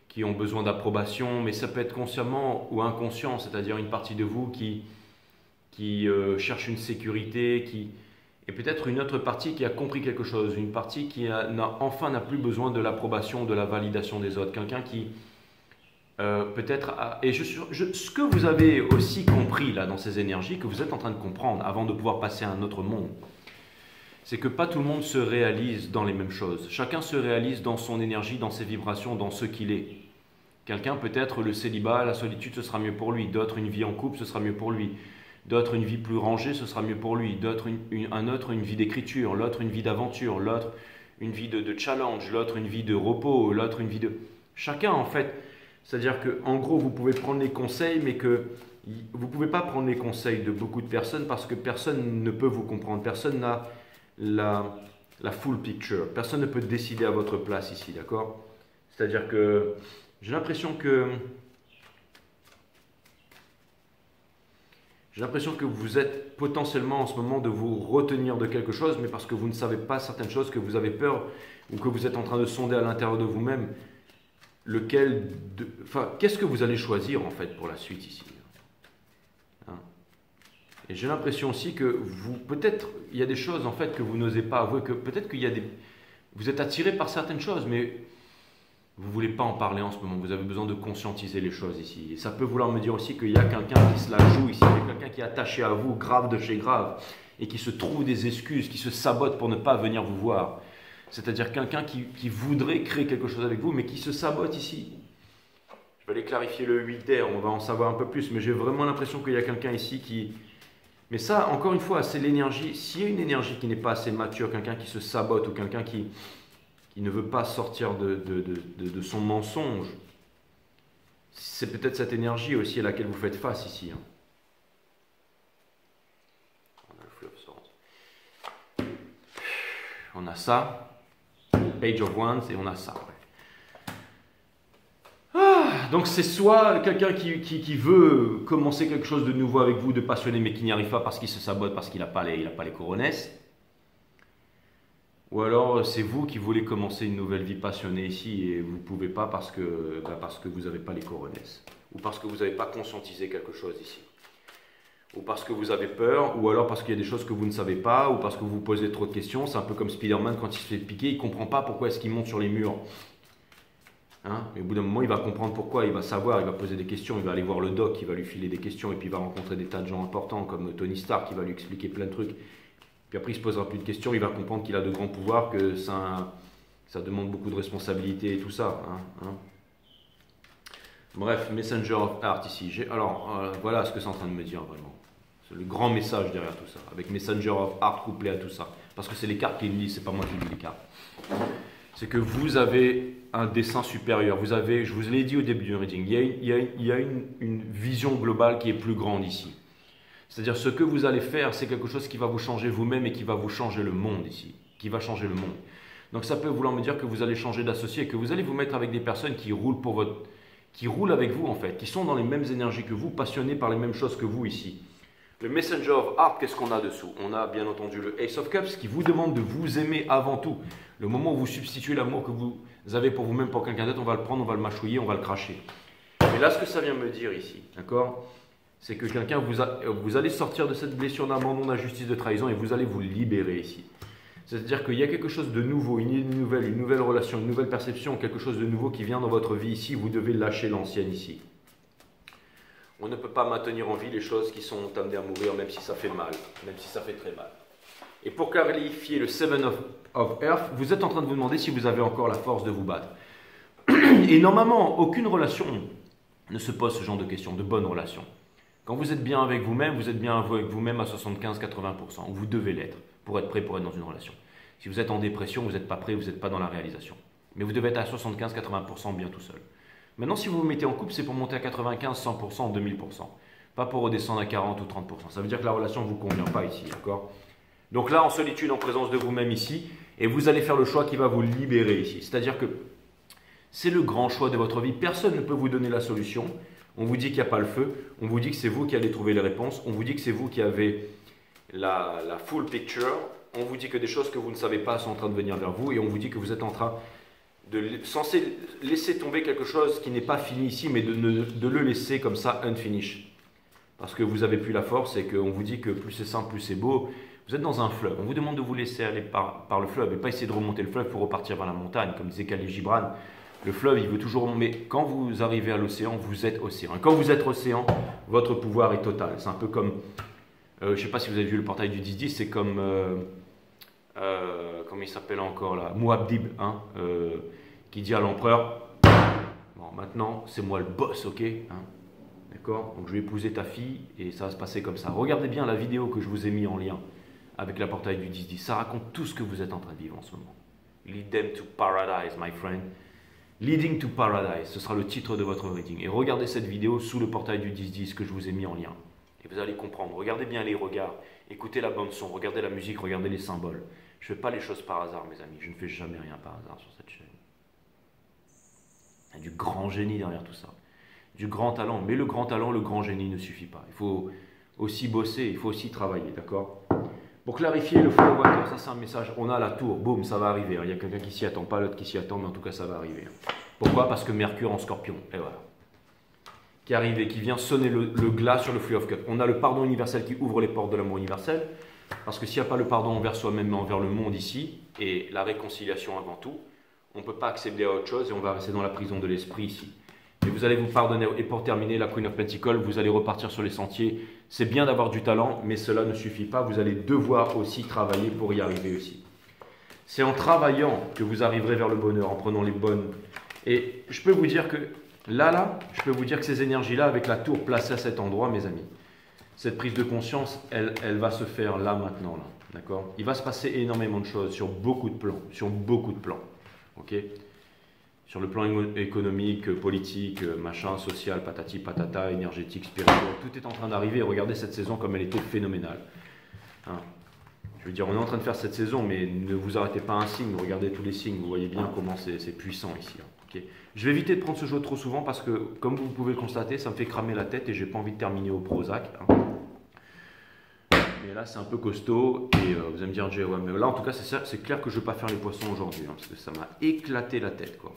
qui ont besoin d'approbation, mais ça peut être consciemment ou inconscient, c'est-à-dire une partie de vous qui cherche une sécurité, et peut-être une autre partie qui a compris quelque chose, une partie qui n'a plus besoin de l'approbation, de la validation des autres. Quelqu'un qui peut-être ce que vous avez aussi compris là dans ces énergies, que vous êtes en train de comprendre avant de pouvoir passer à un autre monde, c'est que pas tout le monde se réalise dans les mêmes choses. Chacun se réalise dans son énergie, dans ses vibrations, dans ce qu'il est. Quelqu'un peut-être le célibat, la solitude, ce sera mieux pour lui. D'autres une vie en couple, ce sera mieux pour lui. D'autres une vie plus rangée, ce sera mieux pour lui. D'autres un autre une vie d'écriture, l'autre une vie d'aventure, l'autre une vie de challenge, l'autre une vie de repos, l'autre une vie de... Chacun en fait, c'est-à-dire que en gros vous pouvez prendre les conseils, mais que vous ne pouvez pas prendre les conseils de beaucoup de personnes parce que personne ne peut vous comprendre, personne n'a la full picture, personne ne peut décider à votre place ici, d'accord? C'est-à-dire que j'ai l'impression que J'ai l'impression que vous êtes potentiellement en ce moment de vous retenir de quelque chose, mais parce que vous ne savez pas certaines choses, que vous avez peur ou que vous êtes en train de sonder à l'intérieur de vous-même qu'est-ce que vous allez choisir en fait pour la suite ici. Hein. Et j'ai l'impression aussi que peut-être, il y a des choses en fait que vous n'osez pas avouer, que peut-être vous êtes attiré par certaines choses, mais vous ne voulez pas en parler en ce moment. Vous avez besoin de conscientiser les choses ici. Et ça peut vouloir me dire aussi qu'il y a quelqu'un qui se la joue ici, il y a quelqu'un qui est attaché à vous, grave de chez grave, et qui se trouve des excuses, qui se sabote pour ne pas venir vous voir. C'est-à-dire quelqu'un qui voudrait créer quelque chose avec vous, mais qui se sabote ici. Je vais aller clarifier le 8 d'air, on va en savoir un peu plus, mais j'ai vraiment l'impression qu'il y a quelqu'un ici qui... Mais ça, encore une fois, c'est l'énergie. S'il y a une énergie qui n'est pas assez mature, quelqu'un qui se sabote ou quelqu'un qui ne veut pas sortir de son mensonge, c'est peut-être cette énergie aussi à laquelle vous faites face ici. Hein. On a le fleuve sort. On a ça. Page of Wands et on a ça. Donc c'est soit quelqu'un qui veut commencer quelque chose de nouveau avec vous, de passionné, mais qui n'y arrive pas parce qu'il se sabote, parce qu'il n'a pas les coronesses. Ou alors c'est vous qui voulez commencer une nouvelle vie passionnée ici et vous ne pouvez pas parce que vous n'avez pas les coronesses. Ou parce que vous n'avez pas conscientisé quelque chose ici. Ou parce que vous avez peur, ou alors parce qu'il y a des choses que vous ne savez pas, ou parce que vous vous posez trop de questions. C'est un peu comme Spider-Man quand il se fait piquer, il ne comprend pas pourquoi est-ce qu'il monte sur les murs. Hein? Mais au bout d'un moment, il va comprendre pourquoi, il va savoir, il va poser des questions, il va aller voir le doc, il va lui filer des questions, et puis il va rencontrer des tas de gens importants comme Tony Stark, qui va lui expliquer plein de trucs. Puis après, il se posera plus de questions, il va comprendre qu'il a de grands pouvoirs, que ça demande beaucoup de responsabilités et tout ça. Hein? Bref, Messenger of Art ici. Voilà ce que c'est en train de me dire vraiment. C'est le grand message derrière tout ça, avec Messenger of Art couplé à tout ça. Parce que c'est les cartes qui le lisent, c'est pas moi qui lis les cartes. C'est que vous avez un dessin supérieur. Vous avez, je vous l'ai dit au début du reading, il y a une vision globale qui est plus grande ici. C'est-à-dire ce que vous allez faire, c'est quelque chose qui va vous changer vous-même et qui va vous changer le monde ici. Qui va changer le monde. Donc ça peut vouloir me dire que vous allez changer d'associé, que vous allez vous mettre avec des personnes qui roulent avec vous en fait, qui sont dans les mêmes énergies que vous, passionnés par les mêmes choses que vous ici. Le Messenger of Art, qu'est-ce qu'on a dessous? On a bien entendu le Ace of Cups qui vous demande de vous aimer avant tout. Le moment où vous substituez l'amour que vous avez pour vous-même pour quelqu'un d'autre, on va le prendre, on va le mâchouiller, on va le cracher. Et là, ce que ça vient me dire ici, d'accord, c'est que quelqu'un, vous allez sortir de cette blessure d'abandon, d'injustice, de trahison et vous allez vous libérer ici. C'est-à-dire qu'il y a quelque chose de nouveau, une idée nouvelle, une nouvelle relation, une nouvelle perception, quelque chose de nouveau qui vient dans votre vie ici, vous devez lâcher l'ancienne ici. On ne peut pas maintenir en vie les choses qui sont amenées à mourir, même si ça fait mal, même si ça fait très mal. Et pour clarifier le Seven of Earth, vous êtes en train de vous demander si vous avez encore la force de vous battre. Et normalement, aucune relation ne se pose ce genre de questions, de bonnes relations. Quand vous êtes bien avec vous-même, vous êtes bien avec vous-même à 75-80%. Vous devez l'être pour être prêt pour être dans une relation. Si vous êtes en dépression, vous n'êtes pas prêt, vous n'êtes pas dans la réalisation. Mais vous devez être à 75-80% bien tout seul. Maintenant, si vous vous mettez en couple, c'est pour monter à 95, 100%, 2000%. Pas pour redescendre à 40 ou 30%. Ça veut dire que la relation ne vous convient pas ici, d'accord? Donc là, en solitude, en présence de vous-même ici, et vous allez faire le choix qui va vous libérer ici. C'est-à-dire que c'est le grand choix de votre vie. Personne ne peut vous donner la solution. On vous dit qu'il n'y a pas le feu. On vous dit que c'est vous qui allez trouver les réponses. On vous dit que c'est vous qui avez la full picture. On vous dit que des choses que vous ne savez pas sont en train de venir vers vous. Et on vous dit que vous êtes en train censé laisser tomber quelque chose qui n'est pas fini ici, mais de le laisser comme ça unfinished. Parce que vous n'avez plus la force et qu'on vous dit que plus c'est simple, plus c'est beau. Vous êtes dans un fleuve. On vous demande de vous laisser aller par le fleuve et pas essayer de remonter le fleuve pour repartir vers la montagne. Comme disait Khalil Gibran, le fleuve, il veut toujours remonter. Mais quand vous arrivez à l'océan, vous êtes océan. Et quand vous êtes océan, votre pouvoir est total. C'est un peu comme, je ne sais pas si vous avez vu le portail du 10-10, c'est comme, comment il s'appelle encore là, Muad'Dib, hein, qui dit à l'empereur, bon, maintenant c'est moi le boss, ok, hein, d'accord, donc je vais épouser ta fille et ça va se passer comme ça. Regardez bien la vidéo que je vous ai mis en lien avec la portail du 10-10, ça raconte tout ce que vous êtes en train de vivre en ce moment. Lead them to paradise, my friend. Leading to Paradise, ce sera le titre de votre reading. Et regardez cette vidéo sous le portail du 10-10 que je vous ai mis en lien. Et vous allez comprendre. Regardez bien les regards, écoutez la bande son, regardez la musique, regardez les symboles. Je ne fais pas les choses par hasard, mes amis. Je ne fais jamais rien par hasard sur cette chaîne. Il y a du grand génie derrière tout ça. Du grand talent. Mais le grand talent, le grand génie ne suffit pas. Il faut aussi bosser, il faut aussi travailler, d'accord? Pour clarifier le flow of water, ça c'est un message, on a la tour, boum, ça va arriver. Il y a quelqu'un qui s'y attend pas, l'autre qui s'y attend, mais en tout cas ça va arriver. Pourquoi? Parce que Mercure en Scorpion, et voilà. Qui arrive et qui vient sonner le glas sur le Flux of Cup. On a le pardon universel qui ouvre les portes de l'amour universel, parce que s'il n'y a pas le pardon envers soi-même, mais envers le monde ici, et la réconciliation avant tout, on ne peut pas accéder à autre chose et on va rester dans la prison de l'esprit ici. Et vous allez vous pardonner. Et pour terminer, la Queen of Pentacles, vous allez repartir sur les sentiers. C'est bien d'avoir du talent, mais cela ne suffit pas. Vous allez devoir aussi travailler pour y arriver aussi. C'est en travaillant que vous arriverez vers le bonheur, en prenant les bonnes. Et je peux vous dire que je peux vous dire que ces énergies-là, avec la tour placée à cet endroit, mes amis, cette prise de conscience, elle va se faire là, maintenant, là. D'accord? Il va se passer énormément de choses sur beaucoup de plans, ok? Sur le plan économique, politique, machin, social, patati, patata, énergétique, spirituel, tout est en train d'arriver. Regardez cette saison comme elle était phénoménale. Hein? Je veux dire, on est en train de faire cette saison, mais ne vous arrêtez pas à un signe, regardez tous les signes, vous voyez bien comment c'est puissant ici. Hein? Okay. Je vais éviter de prendre ce jeu trop souvent parce que, comme vous pouvez le constater, ça me fait cramer la tête et j'ai pas envie de terminer au Prozac. Hein? Mais là, c'est un peu costaud et vous allez me dire, Jay, ouais, mais là, en tout cas, c'est clair que je ne vais pas faire les poissons aujourd'hui hein, parce que ça m'a éclaté la tête, quoi.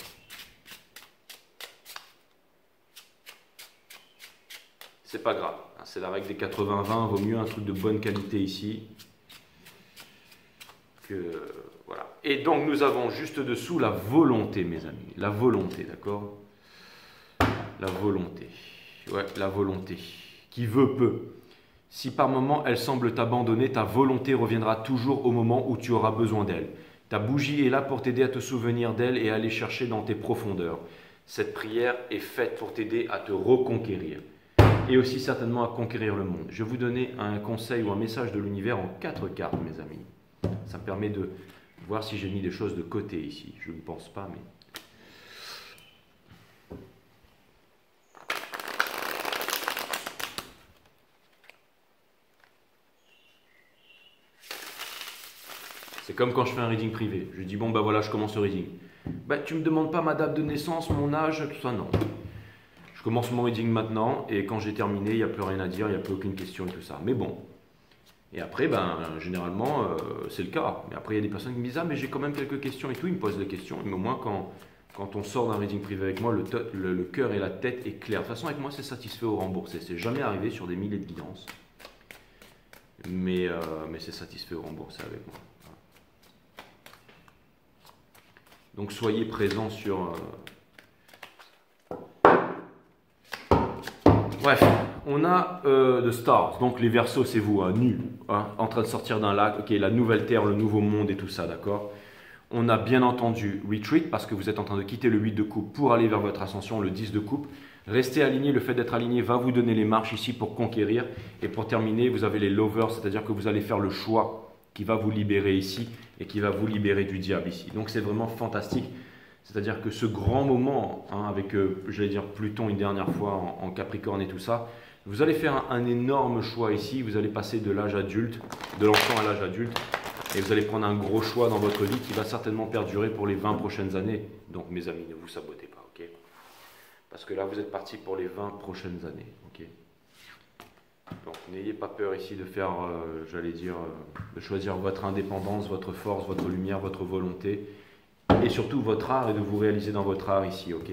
C'est pas grave, hein, c'est la règle des 80-20, vaut mieux un truc de bonne qualité ici que voilà. Et donc nous avons juste dessous la volonté, mes amis, la volonté, d'accord? La volonté, ouais, la volonté, qui veut peu. Si par moment elle semble t'abandonner, ta volonté reviendra toujours au moment où tu auras besoin d'elle. Ta bougie est là pour t'aider à te souvenir d'elle et à aller chercher dans tes profondeurs. Cette prière est faite pour t'aider à te reconquérir. Et aussi certainement à conquérir le monde. Je vais vous donner un conseil ou un message de l'univers en 4 cartes, mes amis. Ça me permet de voir si j'ai mis des choses de côté ici. Je ne pense pas, mais... C'est comme quand je fais un reading privé. Je dis, bon, ben voilà, je commence le reading. Ben, tu ne me demandes pas ma date de naissance, mon âge, tout ça, non. Je commence mon reading maintenant et quand j'ai terminé, il n'y a plus rien à dire, il n'y a plus aucune question et tout ça. Mais bon. Et après, ben, généralement, c'est le cas. Mais après, il y a des personnes qui me disent, ah, mais j'ai quand même quelques questions et tout. Ils me posent des questions. Mais au moins, quand on sort d'un reading privé avec moi, le cœur et la tête est clair. De toute façon, avec moi, c'est satisfait ou remboursé. C'est jamais arrivé sur des milliers de guidances. Mais c'est satisfait ou remboursé avec moi. Donc, soyez présents sur... Bref, on a The Stars, donc les Verseaux, c'est vous, hein, nus, hein, en train de sortir d'un lac, ok, la nouvelle terre, le nouveau monde et tout ça, d'accord? On a bien entendu Retreat, parce que vous êtes en train de quitter le 8 de coupe pour aller vers votre ascension, le 10 de coupe. Restez aligné, le fait d'être aligné va vous donner les marches ici pour conquérir. Et pour terminer, vous avez les Lovers, c'est-à-dire que vous allez faire le choix qui va vous libérer ici et qui va vous libérer du diable ici. Donc c'est vraiment fantastique. C'est-à-dire que ce grand moment, hein, avec, j'allais dire, Pluton une dernière fois en Capricorne et tout ça, vous allez faire un énorme choix ici. Vous allez passer de l'âge adulte, de l'enfant à l'âge adulte, et vous allez prendre un gros choix dans votre vie qui va certainement perdurer pour les 20 prochaines années. Donc, mes amis, ne vous sabotez pas, ok? Parce que là, vous êtes partis pour les 20 prochaines années, ok? Donc, n'ayez pas peur ici de faire, j'allais dire, de choisir votre indépendance, votre force, votre lumière, votre volonté. Et surtout votre art et de vous réaliser dans votre art ici, ok?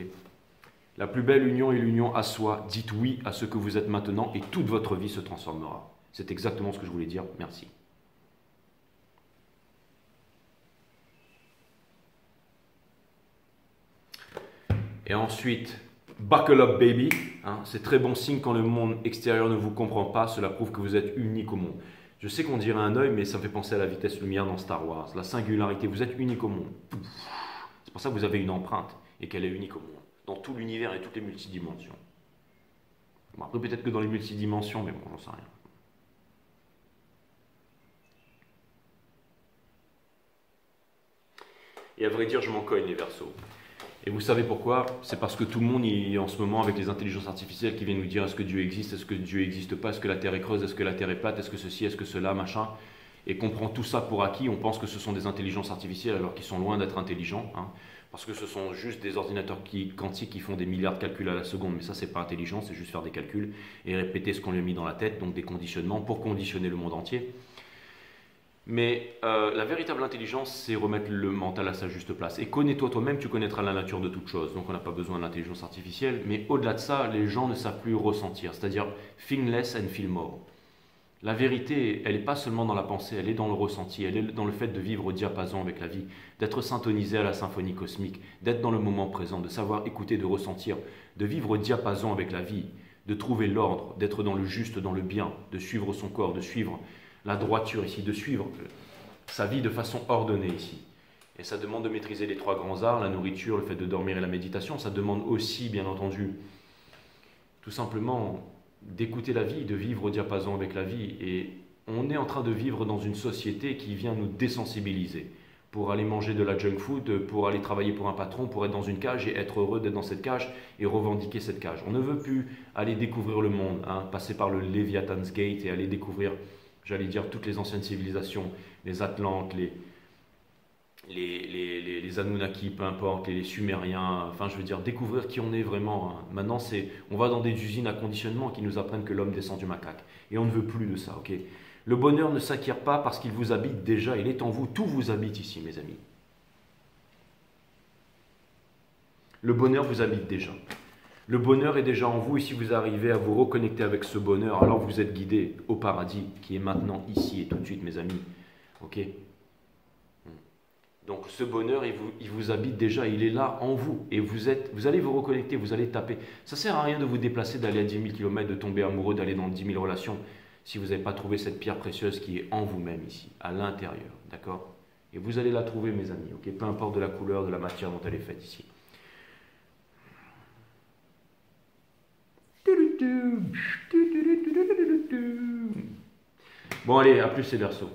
La plus belle union est l'union à soi. Dites oui à ce que vous êtes maintenant et toute votre vie se transformera. C'est exactement ce que je voulais dire. Merci. Et ensuite, buckle up baby. Hein, c'est très bon signe quand le monde extérieur ne vous comprend pas. Cela prouve que vous êtes unique au monde. Je sais qu'on dirait un œil, mais ça me fait penser à la vitesse lumière dans Star Wars. La singularité, vous êtes unique au monde. C'est pour ça que vous avez une empreinte et qu'elle est unique au monde. Dans tout l'univers et toutes les multidimensions. Bon, après, peut-être que dans les multidimensions, mais bon, j'en sais rien. Et à vrai dire, je m'en cogne les Verseaux. Et vous savez pourquoi? C'est parce que tout le monde, en ce moment, avec les intelligences artificielles qui viennent nous dire est-ce que Dieu existe, est-ce que Dieu n'existe pas, est-ce que la Terre est creuse, est-ce que la Terre est plate, est-ce que ceci, est-ce que cela, machin. Et qu'on prend tout ça pour acquis, on pense que ce sont des intelligences artificielles alors qu'ils sont loin d'être intelligents. Hein. Parce que ce sont juste des ordinateurs quantiques qui font des milliards de calculs à la seconde. Mais ça, c'est pas intelligent, c'est juste faire des calculs et répéter ce qu'on lui a mis dans la tête, donc des conditionnements pour conditionner le monde entier. Mais la véritable intelligence, c'est remettre le mental à sa juste place. Et connais-toi toi-même, tu connaîtras la nature de toute chose. Donc on n'a pas besoin d'intelligence artificielle. Mais au-delà de ça, les gens ne savent plus ressentir. C'est-à-dire, think less and feel more. La vérité, elle n'est pas seulement dans la pensée, elle est dans le ressenti, elle est dans le fait de vivre au diapason avec la vie, d'être syntonisé à la symphonie cosmique, d'être dans le moment présent, de savoir écouter, de ressentir, de vivre au diapason avec la vie, de trouver l'ordre, d'être dans le juste, dans le bien, de suivre son corps, de suivre la droiture ici, de suivre sa vie de façon ordonnée ici. Et ça demande de maîtriser les trois grands arts, la nourriture, le fait de dormir et la méditation. Ça demande aussi, bien entendu, tout simplement d'écouter la vie, de vivre au diapason avec la vie. Et on est en train de vivre dans une société qui vient nous désensibiliser. Pour aller manger de la junk food, pour aller travailler pour un patron, pour être dans une cage et être heureux d'être dans cette cage et revendiquer cette cage. On ne veut plus aller découvrir le monde, passer par le Leviathan's Gate et aller découvrir, j'allais dire, toutes les anciennes civilisations, les Atlantes, les Anunnaki, peu importe, les Sumériens, enfin je veux dire, découvrir qui on est vraiment. Maintenant, on va dans des usines à conditionnement qui nous apprennent que l'homme descend du macaque. Et on ne veut plus de ça, ok? Le bonheur ne s'acquiert pas parce qu'il vous habite déjà, il est en vous, tout vous habite ici, mes amis. Le bonheur vous habite déjà. Le bonheur est déjà en vous et si vous arrivez à vous reconnecter avec ce bonheur, alors vous êtes guidé au paradis qui est maintenant ici et tout de suite, mes amis. Ok? Donc ce bonheur, il vous habite déjà, il est là en vous. Et vous allez vous reconnecter, vous allez taper. Ça ne sert à rien de vous déplacer, d'aller à 10 000 km, de tomber amoureux, d'aller dans 10 000 relations, si vous n'avez pas trouvé cette pierre précieuse qui est en vous-même ici, à l'intérieur. D'accord? Et vous allez la trouver, mes amis. Ok? Peu importe de la couleur, de la matière dont elle est faite ici. Bon allez, à plus les Verseaux.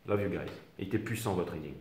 Love you guys. Et était puissant votre reading.